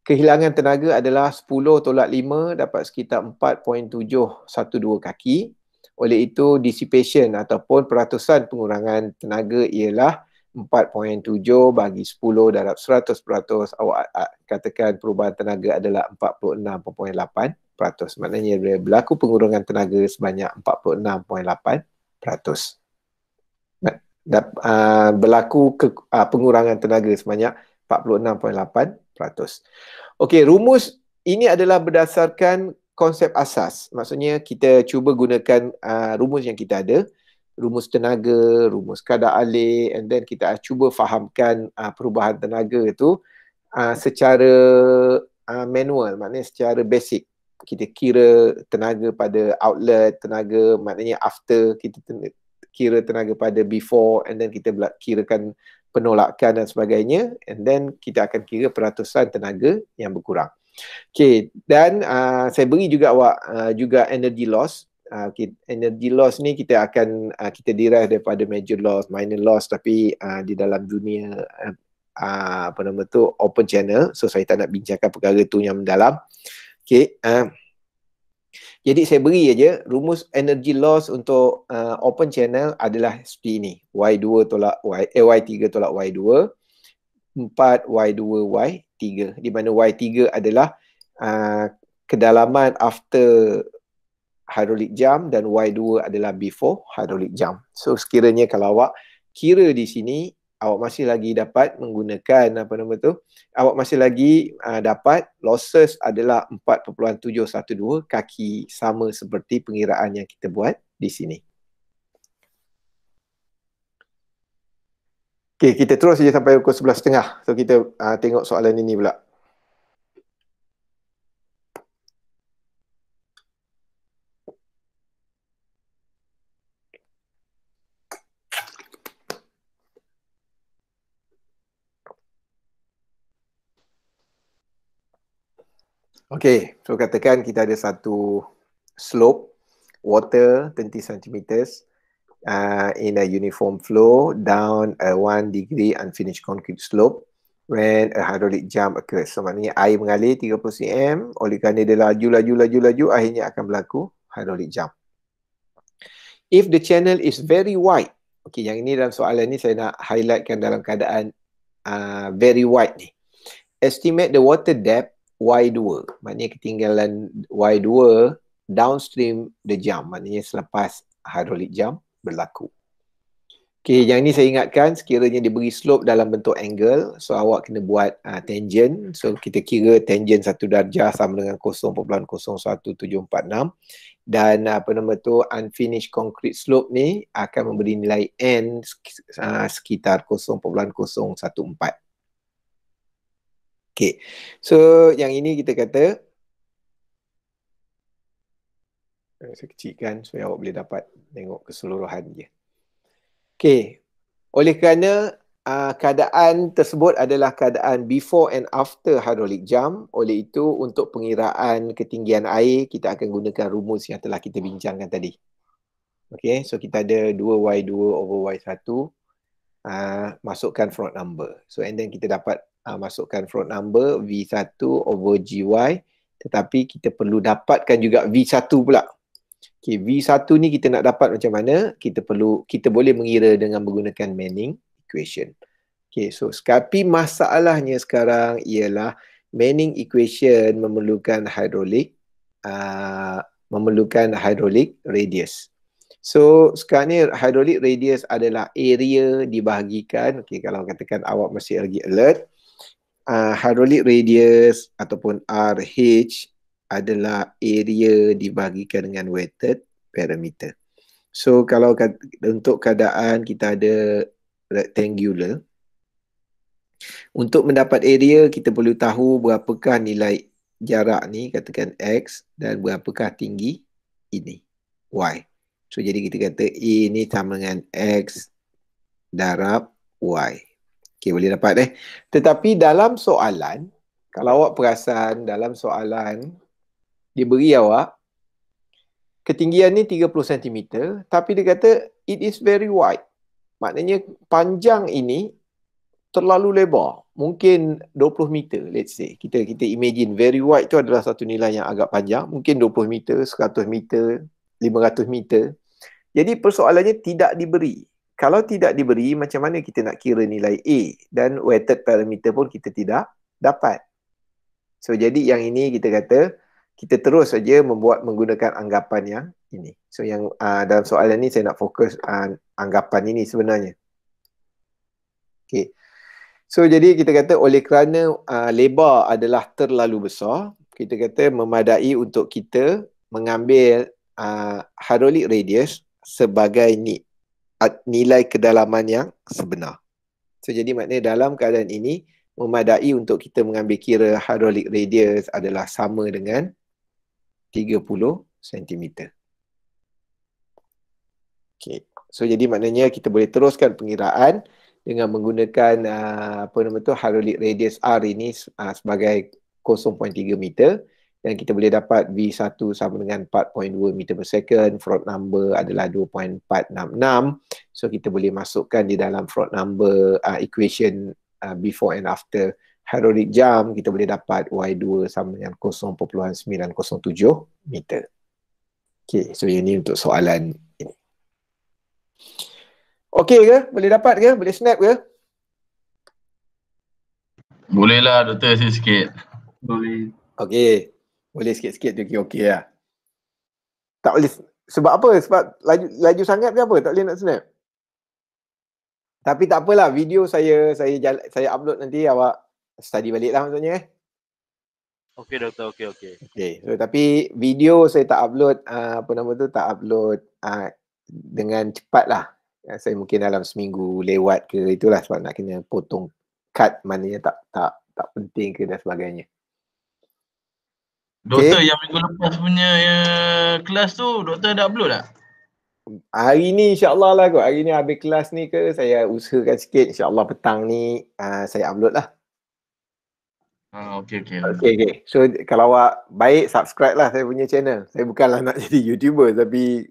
kehilangan tenaga adalah 10 tolak 5 dapat sekitar 4.712 kaki. Oleh itu dissipation ataupun peratusan pengurangan tenaga ialah 4.7 bagi 10 darab 100%. Awak katakan perubahan tenaga adalah 46.8%. Maknanya berlaku pengurangan tenaga sebanyak 46.8%. Berlaku pengurangan tenaga sebanyak 46.8%. Okey, rumus ini adalah berdasarkan konsep asas. Maksudnya kita cuba gunakan rumus yang kita ada, rumus tenaga, rumus kadar alir, and then kita cuba fahamkan perubahan tenaga itu secara manual, maknanya secara basic. Kita kira tenaga pada outlet, tenaga maknanya after, kita kira tenaga pada before, and then kita kirakan penolakan dan sebagainya, and then kita akan kira peratusan tenaga yang berkurang. Okay, dan saya beri juga awak juga energy loss. Okay, energy loss ni kita akan kita derive daripada major loss, minor loss, tapi di dalam dunia open channel, so saya tak nak bincangkan perkara tu yang mendalam. Okay, jadi saya beri aja rumus energy loss untuk open channel adalah seperti ini. Y2 tolak Y3 tolak Y2, 4 Y2 Y3, di mana Y3 adalah kedalaman after hydraulic jam dan Y2 adalah before hydraulic jam. So sekiranya kalau awak kira di sini, awak masih lagi dapat menggunakan awak masih lagi dapat losses adalah 4.712 kaki, sama seperti pengiraan yang kita buat di sini. Okey, kita terus saja sampai pukul 11.30. So kita tengok soalan ini pula. Okay, so katakan kita ada satu slope, water 20 cm in a uniform flow down a 1 degree unfinished concrete slope when a hydraulic jam occurs. So maknanya air mengalir 30 cm, oleh kerana dia laju, akhirnya akan berlaku hydraulic jam. If the channel is very wide, Okey, yang ini dalam soalan ni saya nak highlightkan dalam keadaan very wide ni. Estimate the water depth Y2. Maknanya ketinggalan Y2 downstream the jump. Maknanya selepas hydraulic jump berlaku. Okey, yang ni saya ingatkan sekiranya diberi slope dalam bentuk angle, so awak kena buat tangent. So kita kira tangent 1 darjah sama dengan 0.01746 dan unfinished concrete slope ni akan memberi nilai N sekitar 0.014. Okey. So yang ini kita kata saya kecilkan supaya awak boleh dapat tengok keseluruhan dia. Okey, oleh kerana keadaan tersebut adalah keadaan before and after hydraulic jump, oleh itu untuk pengiraan ketinggian air kita akan gunakan rumus yang telah kita bincangkan tadi. Okey, so kita ada 2Y2 over Y1, masukkan float number. So and then kita dapat masukkan float number V1 over GY, tetapi kita perlu dapatkan juga V1 pula. Okay, V1 ni kita nak dapat macam mana? Kita boleh mengira dengan menggunakan Manning equation. Okay, so tapi masalahnya sekarang ialah Manning equation memerlukan hydraulic radius. So sekarang ni hydraulic radius adalah area dibahagikan, okay, kalau katakan awak masih lagi alert, hydraulic radius ataupun RH adalah area dibahagikan dengan weighted parameter. So kalau untuk keadaan kita ada rectangular, untuk mendapat area kita perlu tahu berapakah nilai jarak ni, katakan X, dan berapakah tinggi ini, Y. So jadi kita kata A ni sama dengan X darab Y. Okay, boleh dapat Tetapi dalam soalan, kalau awak perasan dalam soalan diberi awak ketinggian ni 30 cm, tapi dia kata it is very wide. Maknanya panjang ini terlalu lebar. Mungkin 20 meter, let's say. Kita imagine very wide tu adalah satu nilai yang agak panjang. Mungkin 20 meter, 100 meter, 500 meter. Jadi persoalannya tidak diberi. Kalau tidak diberi, macam mana kita nak kira nilai A? Dan weighted parameter pun kita tidak dapat. So jadi yang ini kita kata, kita terus saja menggunakan anggapan yang ini. So yang dalam soalan ni saya nak fokus anggapan ini sebenarnya. Okay. So jadi kita kata oleh kerana lebar adalah terlalu besar, kita kata memadai untuk kita mengambil hydraulic radius sebagai nilai kedalaman yang sebenar. So jadi maknanya dalam keadaan ini memadai untuk kita mengambil kira hydraulic radius adalah sama dengan 30 cm. Okay. So jadi maknanya kita boleh teruskan pengiraan dengan menggunakan hydraulic radius R ini sebagai 0.3 meter, dan kita boleh dapat V1 sama dengan 4.2 meter per second, float number adalah 2.466. So kita boleh masukkan di dalam float number equation before and after hydraulic jump, kita boleh dapat Y2 sama dengan 0.907 meter. Okay, so ini untuk soalan ini. Okey ke? Boleh dapat ke? Boleh snap ke? Boleh lah doktor sikit. Boleh. Okey. Boleh sikit-sikit tu okey lah. Tak boleh. Sebab apa? Sebab laju sangat ke apa? Tak boleh nak snap? Tapi tak apalah. Video saya upload nanti, awak study balik lah maksudnya. Okey doktor, okey. Okey. So, tapi video saya tak upload, tak upload dengan cepat lah. Saya mungkin dalam seminggu lewat ke, itulah sebab nak kena potong cut mana yang tak penting ke dan sebagainya. Doktor, yang minggu lepas punya kelas tu, doktor dah upload tak? Hari ni insyaAllah lah kot. Hari ni habis kelas ni ke, saya usahakan sikit. InsyaAllah petang ni saya upload lah. Okey. Okay. So kalau awak baik, subscribe lah saya punya channel. Saya bukanlah nak jadi YouTuber, tapi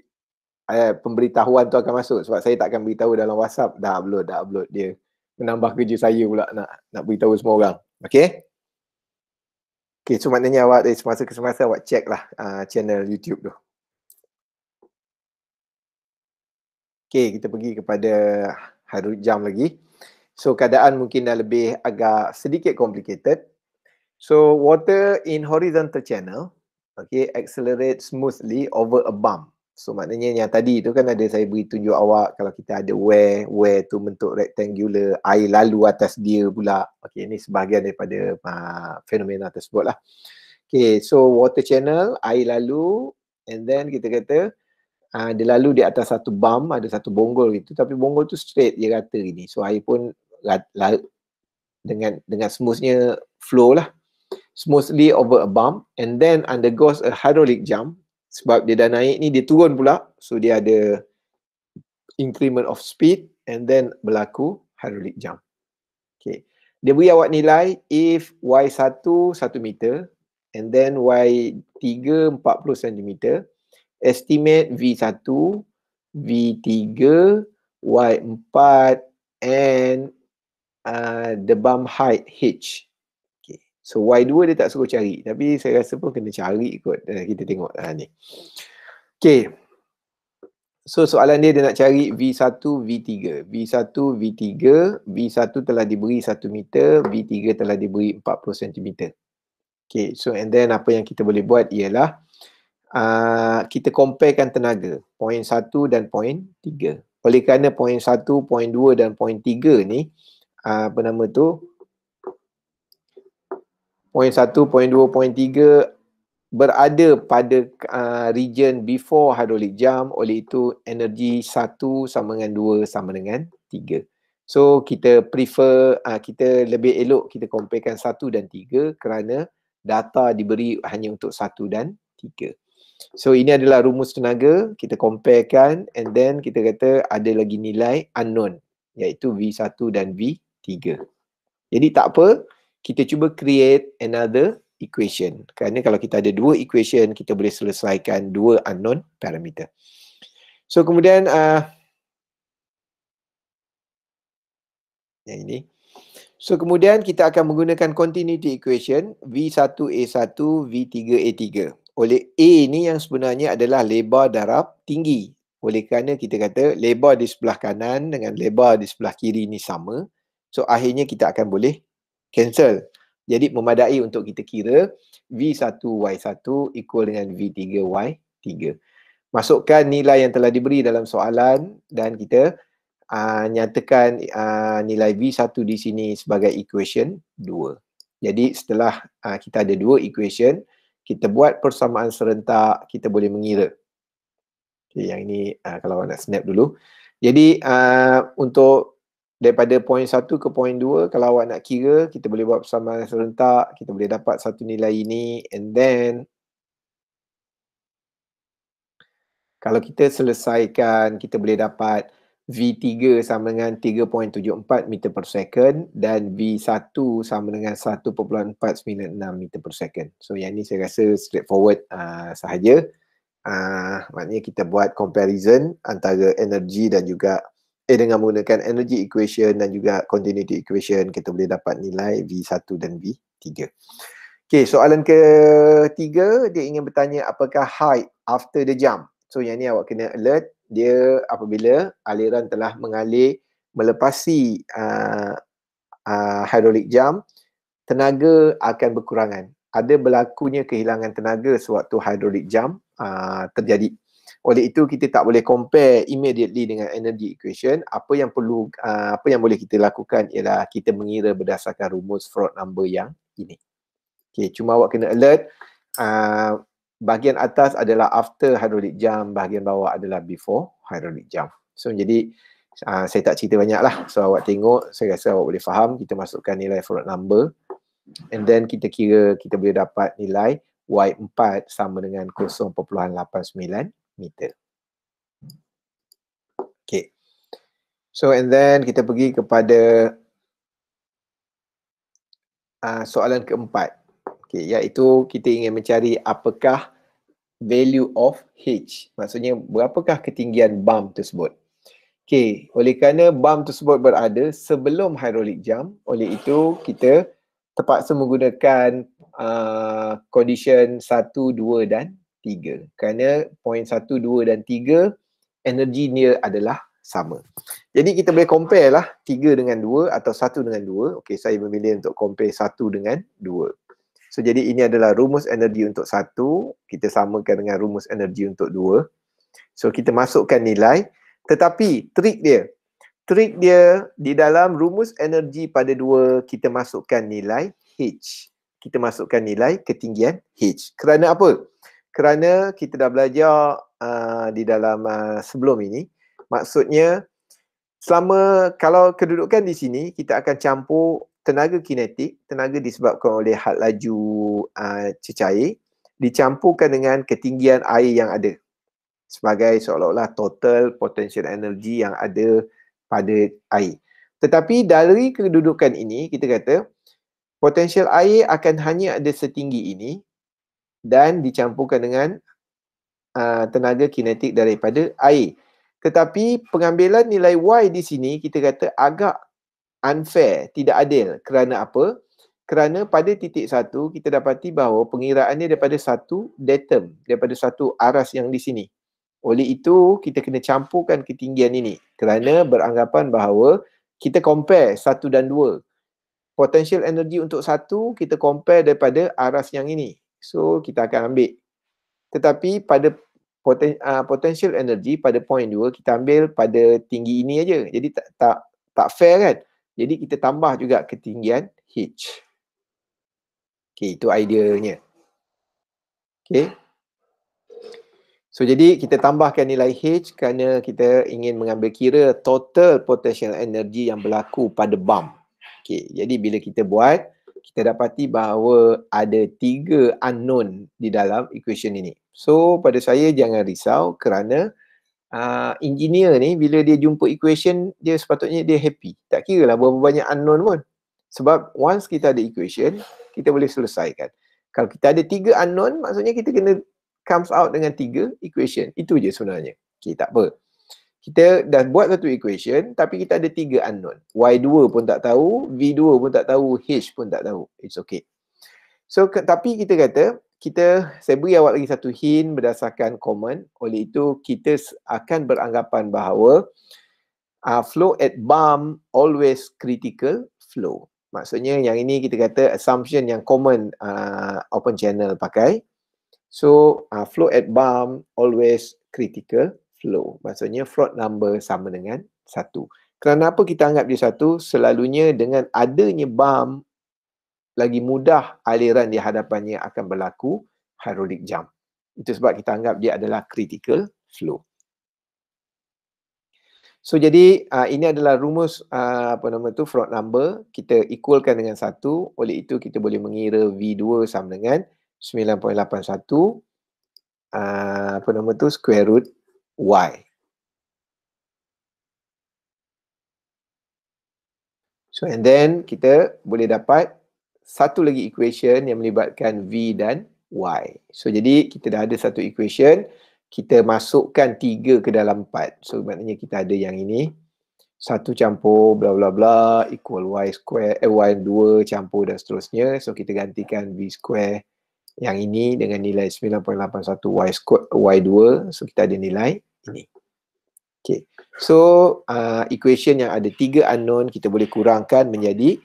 pemberitahuan tu akan masuk. Sebab saya tak akan beritahu dalam WhatsApp. Dah upload. Dia menambah kerja saya pula nak beritahu semua orang. Okay? Okay, so maknanya awak dari semasa ke semasa awak check lah channel YouTube tu. Okay, kita pergi kepada hydraulic jump lagi. So keadaan mungkin dah lebih agak sedikit complicated. So water in horizontal channel, okay, accelerate smoothly over a bump. So maknanya yang tadi tu kan ada saya beri tunjuk awak kalau kita ada where tu bentuk rectangular, air lalu atas dia pula. Okay, ini sebahagian daripada fenomena tersebut lah. Okay, so water channel, air lalu, and then kita kata dia lalu di atas satu bump, ada satu bonggol gitu, tapi bonggol tu straight, dia rata gini. So air pun dengan smoothnya flow lah. Smoothly over a bump and then undergoes a hydraulic jump. Sebab dia dah naik ni, dia turun pula. So dia ada increment of speed and then berlaku hydraulic jump. Okay. Dia beri awak nilai if Y1 1 meter and then Y3 40 cm. Estimate V1, V3, Y4 and the bump height H. So Y2 dia tak suruh cari, tapi saya rasa pun kena cari kot. Kita tengok ni. Okay. So soalan dia nak cari V1, V3. V1, V3, V1 telah diberi 1 meter, V3 telah diberi 40 cm. Okay, so and then apa yang kita boleh buat ialah kita comparekan tenaga point 1 dan point 3. Oleh kerana point 1, point 2 dan point 3 ni apa nama tu, point 1, point 2, point 3 berada pada region before hydraulic jump. Oleh itu energi 1 sama dengan 2 sama dengan 3. So kita prefer, kita lebih elok kita comparekan 1 dan 3 kerana data diberi hanya untuk 1 dan 3. So ini adalah rumus tenaga, kita comparekan and then kita kata ada lagi nilai unknown iaitu V1 dan V3. Jadi tak apa, kita cuba create another equation. Kerana kalau kita ada dua equation, kita boleh selesaikan dua unknown parameter. So kemudian yang ini. So kemudian kita akan menggunakan continuity equation V1A1, V3A3. Oleh A ni yang sebenarnya adalah lebar darab tinggi. Oleh kerana kita kata lebar di sebelah kanan dengan lebar di sebelah kiri ni sama. So akhirnya kita akan boleh cancel. Jadi memadai untuk kita kira V1Y1 equal dengan V3Y3. Masukkan nilai yang telah diberi dalam soalan dan kita nyatakan nilai V1 di sini sebagai equation 2. Jadi setelah kita ada dua equation, kita buat persamaan serentak, kita boleh mengira. Okay, yang ini kalau nak snap dulu. Jadi untuk daripada point 1 ke point 2, kalau awak nak kira, kita boleh buat persamaan serentak, kita boleh dapat satu nilai ini and then kalau kita selesaikan, kita boleh dapat V3 sama dengan 3.74 meter per second dan V1 sama dengan 1.496 meter per second. So yang ni saya rasa straightforward sahaja. Maknanya kita buat comparison antara energy dan juga dengan menggunakan energy equation dan juga continuity equation, kita boleh dapat nilai V1 dan V3. Okay, soalan ketiga, dia ingin bertanya apakah height after the jump. So yang ni awak kena alert, dia apabila aliran telah mengalir melepasi hydraulic jump, tenaga akan berkurangan. Ada berlakunya kehilangan tenaga sewaktu hydraulic jump terjadi. Oleh itu kita tak boleh compare immediately dengan energy equation. Apa yang boleh kita lakukan ialah kita mengira berdasarkan rumus Froude number yang ini. Okay, cuma awak kena alert. Bahagian atas adalah after hydraulic jump, bahagian bawah adalah before hydraulic jump. So jadi saya tak cerita banyak lah. So awak tengok, saya rasa awak boleh faham. Kita masukkan nilai Froude number and then kita kira, kita boleh dapat nilai Y4 sama dengan 0.89 meter. Okay. So and then kita pergi kepada soalan keempat. Okay, iaitu kita ingin mencari apakah value of H. Maksudnya berapakah ketinggian bump tersebut. Okay, oleh kerana bump tersebut berada sebelum hydraulic jump, oleh itu kita terpaksa menggunakan condition 1, 2 dan 3. Kerana point 1, 2 dan 3 energi dia adalah sama. Jadi kita boleh compare lah 3 dengan 2 atau 1 dengan 2. Okey, saya memilih untuk compare 1 dengan 2. So jadi ini adalah rumus energi untuk 1, kita samakan dengan rumus energi untuk 2. So kita masukkan nilai, tetapi trik dia di dalam rumus energi pada 2 kita masukkan nilai H. Kita masukkan nilai ketinggian H. Kerana apa? Kerana kita dah belajar di dalam sebelum ini, maksudnya selama kalau kedudukan di sini kita akan campur tenaga kinetik, tenaga disebabkan oleh had laju cecair dicampurkan dengan ketinggian air yang ada sebagai seolah-olah total potential energy yang ada pada air. Tetapi dari kedudukan ini kita kata potential air akan hanya ada setinggi ini dan dicampurkan dengan tenaga kinetik daripada air. Tetapi pengambilan nilai Y di sini kita kata agak unfair, tidak adil. Kerana apa? Kerana pada titik 1 kita dapati bahawa pengiraannya daripada satu datum, daripada satu aras yang di sini. Oleh itu kita kena campurkan ketinggian ini kerana beranggapan bahawa kita compare 1 dan 2. Potential energy untuk 1 kita compare daripada aras yang ini. So kita akan ambil. Tetapi pada potential energy pada point 2 kita ambil pada tinggi ini aja. Jadi tak fair kan? Jadi kita tambah juga ketinggian H. Okey, itu ideanya. Okey. So jadi kita tambahkan nilai H kerana kita ingin mengambil kira total potential energy yang berlaku pada bump. Okey, jadi bila kita buat, kita dapati bahawa ada 3 unknown di dalam equation ini. So pada saya jangan risau kerana engineer ni bila dia jumpa equation dia sepatutnya dia happy. Tak kira lah berapa banyak unknown pun. Sebab once kita ada equation, kita boleh selesaikan. Kalau kita ada 3 unknown, maksudnya kita kena comes out dengan 3 equation. Itu je sebenarnya. Okay, tak apa. Kita dah buat satu equation tapi kita ada 3 unknown. Y2 pun tak tahu, V2 pun tak tahu, H pun tak tahu. It's okay. So tapi kita kata, saya beri awak lagi satu hint berdasarkan komen. Oleh itu kita akan beranggapan bahawa flow at bump always critical flow. Maksudnya yang ini kita kata assumption yang common open channel pakai. So flow at bump always critical flow. Maksudnya float number sama dengan 1. Kerana apa kita anggap dia 1? Selalunya dengan adanya bump lagi mudah aliran di hadapannya akan berlaku hydraulic jump. Itu sebab kita anggap dia adalah critical flow. So jadi ini adalah rumus float number. Kita equalkan dengan 1. Oleh itu kita boleh mengira V2 sama dengan 9.81 square root Y. So and then kita boleh dapat satu lagi equation yang melibatkan V dan Y. So jadi kita dah ada satu equation, kita masukkan 3 ke dalam 4. So maknanya kita ada yang ini 1 campur bla bla bla equal Y square, Y2 campur dan seterusnya. So kita gantikan V square yang ini dengan nilai 9.81 Y2. So kita ada nilai ini. Okay. So equation yang ada 3 unknown kita boleh kurangkan menjadi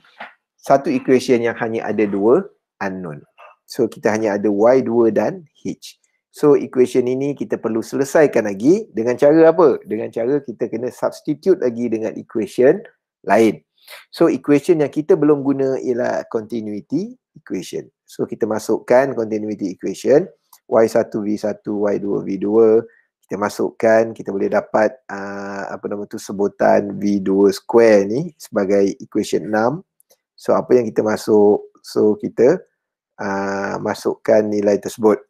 satu equation yang hanya ada 2 unknown. So kita hanya ada Y2 dan H. So equation ini kita perlu selesaikan lagi dengan cara apa? Dengan cara kita kena substitute lagi dengan equation lain. So equation yang kita belum guna ialah continuity equation. So kita masukkan continuity equation Y1 V1 Y2 V2. Kita masukkan, kita boleh dapat sebutan V2 square ni sebagai equation 6. So apa yang kita masuk? So kita masukkan nilai tersebut.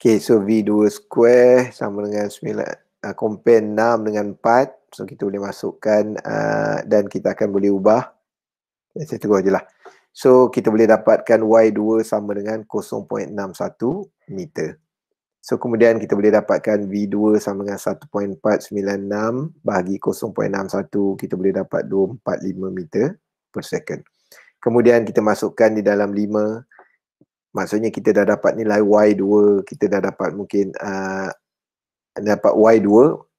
Okay, so V2 square sama dengan 9, compare 6 dengan 4. So kita boleh masukkan dan kita akan boleh ubah. Saya terus je lah. So kita boleh dapatkan Y2 sama dengan 0.61 meter. So kemudian kita boleh dapatkan V2 sama dengan 1.496 bahagi 0.61, kita boleh dapat 245 meter per second. Kemudian kita masukkan di dalam 5, maksudnya kita dah dapat nilai Y2, kita dah dapat mungkin dapat Y2.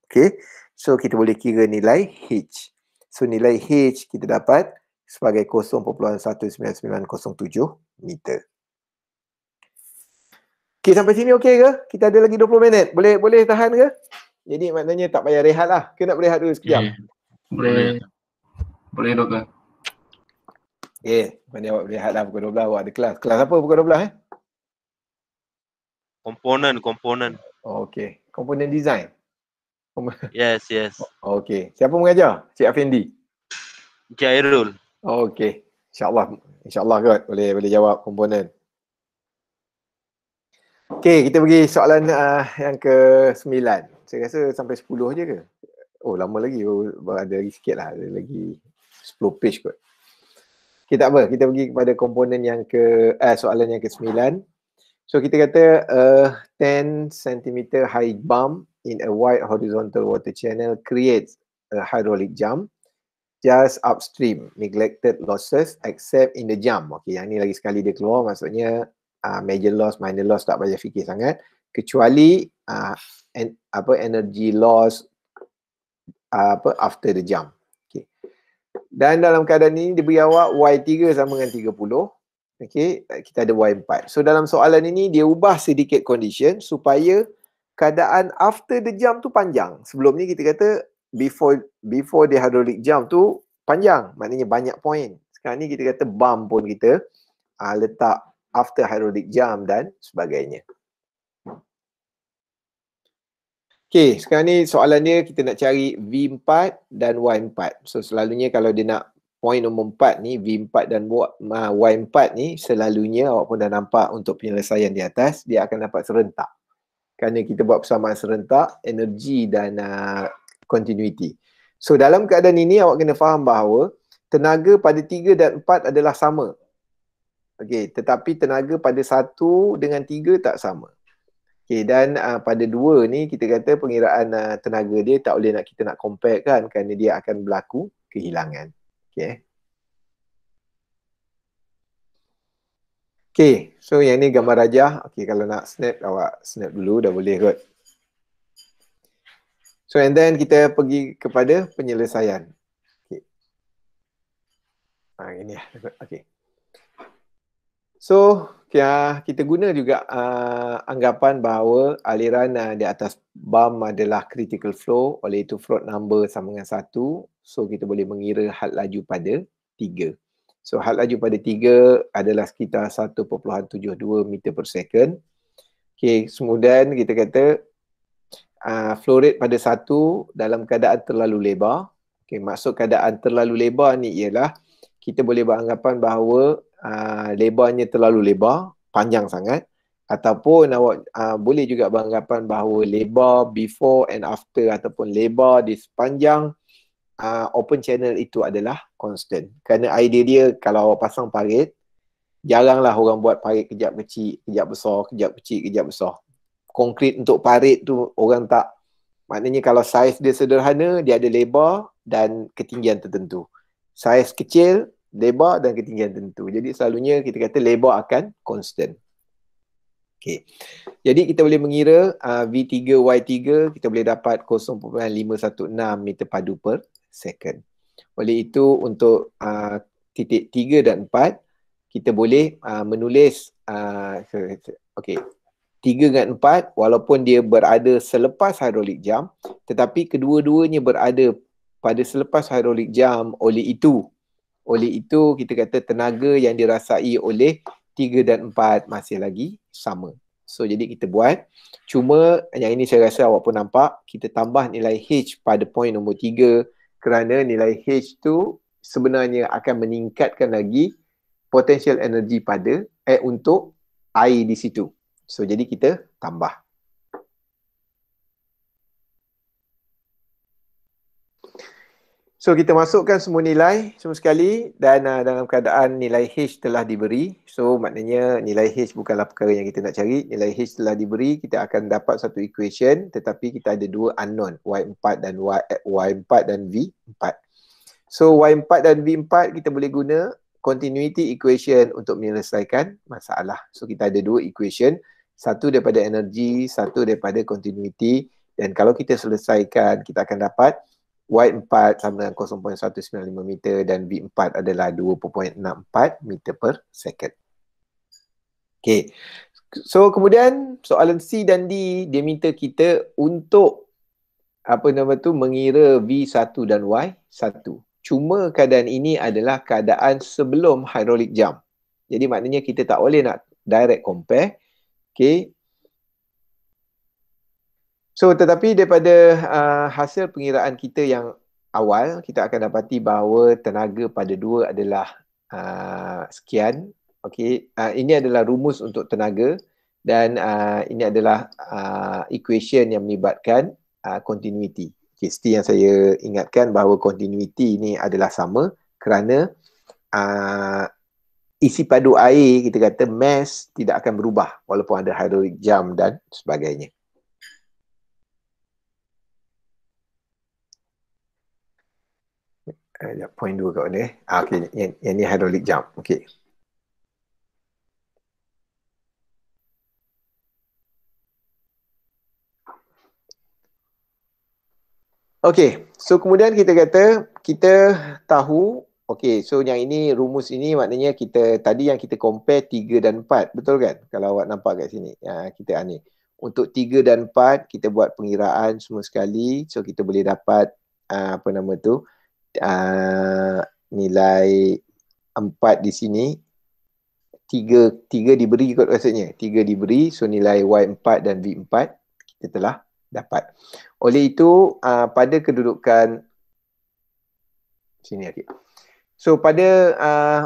Okay. So kita boleh kira nilai H. So nilai H kita dapat sebagai 0.19907 meter. Okay, sampai sini okey ke? Kita ada lagi 20 minit. Boleh tahan ke? Jadi maknanya tak payah rehat lah. Ke nak berehat dulu sekejap? Okay. Boleh. Boleh doktor. Mana awak berehat lah pukul 12 awak ada kelas. Kelas apa pukul 12 Komponen. Oh, okey. Komponen design. Yes. Oh, okey. Siapa mengajar? Cik Afendi? Encik Airul. Oh, okey. InsyaAllah kot boleh jawab komponen. Okey, kita pergi soalan yang ke-9. Saya rasa sampai 10 je ke? Oh, lama lagi. Ada lagi sikit lah. Ada lagi 10 page kot. Okey, tak apa. Kita pergi kepada komponen yang soalan yang ke-9. So, kita kata 10 cm high bump in a wide horizontal water channel creates a hydraulic jump just upstream, neglected losses except in the jump. Okey, yang ni lagi sekali dia keluar, maksudnya major loss, minor loss tak payah fikir sangat, kecuali energy loss after the jump. Okay. Dan dalam keadaan ini diberi awak Y3 sama dengan 30. Okey, kita ada Y4. So dalam soalan ini dia ubah sedikit condition supaya keadaan after the jump tu panjang. Sebelum ni kita kata before the hydraulic jump tu panjang, maknanya banyak point. Sekarang ni kita kata bump pun kita letak after hydraulic jump dan sebagainya. Okey, sekarang ni soalan dia kita nak cari V4 dan Y4. So selalunya kalau dia nak point nombor 4 ni, V4 dan Y4 ni, selalunya awak pun dah nampak untuk penyelesaian di atas, dia akan dapat serentak. Kerana kita buat persamaan serentak, energi dan continuity. So dalam keadaan ini awak kena faham bahawa tenaga pada 3 dan 4 adalah sama. Okey, tetapi tenaga pada 1 dengan 3 tak sama. Okey, dan pada 2 ni kita kata pengiraan tenaga dia tak boleh kita nak compare kan, kerana dia akan berlaku kehilangan. Okey. Okey, so yang ni gambar rajah. Okey, kalau nak snap awak snap dulu dah boleh kot. So and then kita pergi kepada penyelesaian. Okey. Ini lah. Okey. So, kita guna juga anggapan bahawa aliran di atas bump adalah critical flow, oleh itu float number sama dengan 1. So, kita boleh mengira had laju pada 3. So, had laju pada 3 adalah sekitar 1.72 meter per second. Okay, kemudian kita kata flow rate pada 1 dalam keadaan terlalu lebar. Okay, maksud keadaan terlalu lebar ni ialah kita boleh beranggapan bahawa lebarnya terlalu lebar, panjang sangat, ataupun awak boleh juga beranggapan bahawa lebar before and after ataupun lebar di sepanjang open channel itu adalah constant. Kerana idea dia kalau awak pasang parit, jaranglah orang buat parit kejap kecil, kejap besar, kejap kecil, kejap besar. Konkret untuk parit tu orang tak, maknanya kalau saiz dia sederhana, dia ada lebar dan ketinggian tertentu. Saiz kecil, lebar dan ketinggian tertentu. Jadi selalunya kita kata lebar akan constant. Okey. Jadi kita boleh mengira V3, Y3 kita boleh dapat 0.516 meter padu per second. Oleh itu untuk titik 3 dan 4 kita boleh menulis okey. 3 dan 4 walaupun dia berada selepas hydraulic jump, tetapi kedua-duanya berada pada selepas hydraulic jump, oleh itu kita kata tenaga yang dirasai oleh 3 dan 4 masih lagi sama. So jadi kita buat, cuma yang ini saya rasa awak pun nampak, kita tambah nilai H pada point nombor 3 kerana nilai H tu sebenarnya akan meningkatkan lagi potential energy pada untuk air di situ. So jadi kita tambah. So kita masukkan semua nilai semua sekali dan dalam keadaan nilai H telah diberi. So maknanya nilai H bukanlah perkara yang kita nak cari. Nilai H telah diberi, kita akan dapat satu equation tetapi kita ada dua unknown, Y4 dan Y4 dan V4. So Y4 dan V4 kita boleh guna continuity equation untuk menyelesaikan masalah. So kita ada dua equation, satu daripada energy, satu daripada continuity, Dan kalau kita selesaikan, kita akan dapat Y4 sama dengan 0.195 meter dan V4 adalah 2.64 meter per second. Okay. So kemudian soalan C dan D, dia minta kita untuk mengira V1 dan Y1. Cuma keadaan ini adalah keadaan sebelum hydraulic jump. Jadi maknanya kita tak boleh nak direct compare. Okay. So tetapi daripada hasil pengiraan kita yang awal, kita akan dapati bahawa tenaga pada dua adalah sekian. Okay. Ini adalah rumus untuk tenaga dan ini adalah equation yang melibatkan continuity. Okay, seperti yang saya ingatkan bahawa continuity ini adalah sama kerana isi padu air, kita kata mass tidak akan berubah walaupun ada hydraulic jump dan sebagainya. Point 2 kat mana? Okay, yang ni hydraulic jump. Okay. Okay, so kemudian kita kata, kita tahu, okay, so yang ini, rumus ini maknanya kita, tadi yang kita compare 3 dan 4, betul kan? Kalau awak nampak kat sini, kita ni. Untuk 3 dan 4, kita buat pengiraan semua sekali, so kita boleh dapat, nilai 4 di sini, 3 diberi kot maksudnya, 3 diberi, so nilai Y4 dan V4, kita telah dapat. Oleh itu, pada kedudukan sini, okay. So pada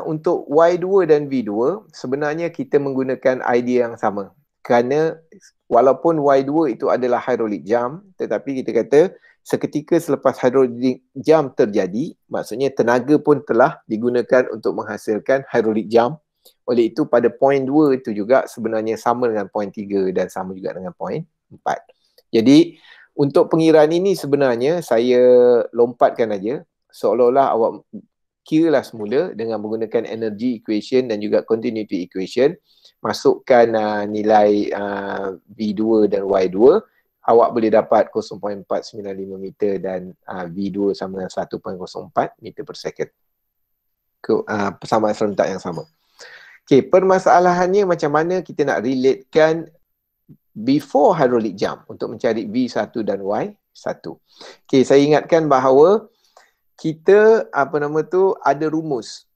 untuk Y2 dan V2, sebenarnya kita menggunakan idea yang sama. Kerana walaupun Y2 itu adalah hydraulic jump, tetapi kita kata seketika selepas hydraulic jump terjadi, maksudnya tenaga pun telah digunakan untuk menghasilkan hydraulic jump. Oleh itu pada point 2 itu juga sebenarnya sama dengan point 3 dan sama juga dengan point 4. Jadi untuk pengiraan ini sebenarnya saya lompatkan aja, seolah-olah awak kiralah semula dengan menggunakan energy equation dan juga continuity equation, masukkan nilai V2 dan Y2, awak boleh dapat 0.495 meter dan V2 sama dengan 1.04 meter per second. Persamaan serentak yang sama. Okay, permasalahannya macam mana kita nak relatekan before hydraulic jump untuk mencari V1 dan Y1. Okay, saya ingatkan bahawa kita ada rumus.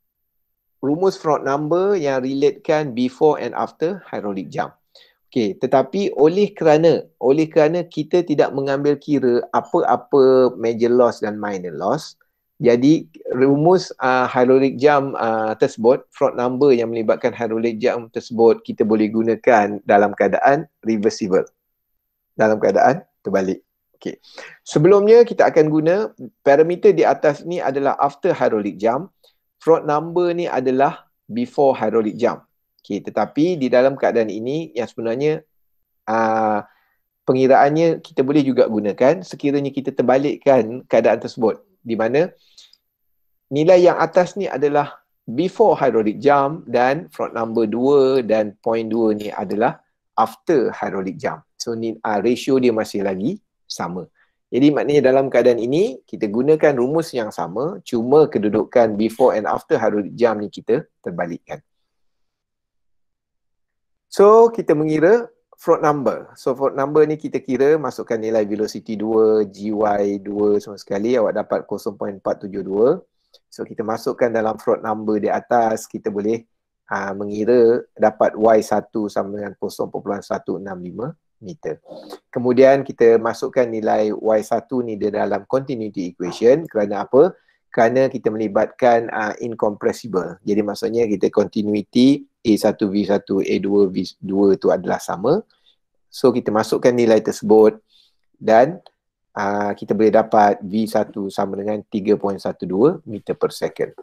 Rumus Froude number yang relatekan before and after hydraulic jump. Okay, tetapi oleh kerana kita tidak mengambil kira apa-apa major loss dan minor loss, jadi rumus hydraulic jump tersebut, Froude number yang melibatkan hydraulic jump tersebut, kita boleh gunakan dalam keadaan reversible, dalam keadaan terbalik. Okay. Sebelumnya kita akan guna parameter di atas ni adalah after hydraulic jump, Froude number ni adalah before hydraulic jump. Okay, tetapi di dalam keadaan ini yang sebenarnya pengiraannya kita boleh juga gunakan sekiranya kita terbalikkan keadaan tersebut, di mana nilai yang atas ni adalah before hydraulic jump dan Froude number 2 dan point 2 ni adalah after hydraulic jump. So ni ratio dia masih lagi sama. Jadi maknanya dalam keadaan ini kita gunakan rumus yang sama, cuma kedudukan before and after hydraulic jump ni kita terbalikkan. So kita mengira Froude number. So Froude number ni kita kira, masukkan nilai velocity 2, GY2 semua sekali, awak dapat 0.472. So kita masukkan dalam Froude number di atas, kita boleh mengira dapat Y1 sama dengan 0.165 meter. Kemudian kita masukkan nilai Y1 ni di dalam continuity equation. Kerana apa? Kerana kita melibatkan incompressible. Jadi maksudnya kita continuity A1, V1, A2, V2 itu adalah sama. So kita masukkan nilai tersebut dan kita boleh dapat V1 sama dengan 3.12 meter per second.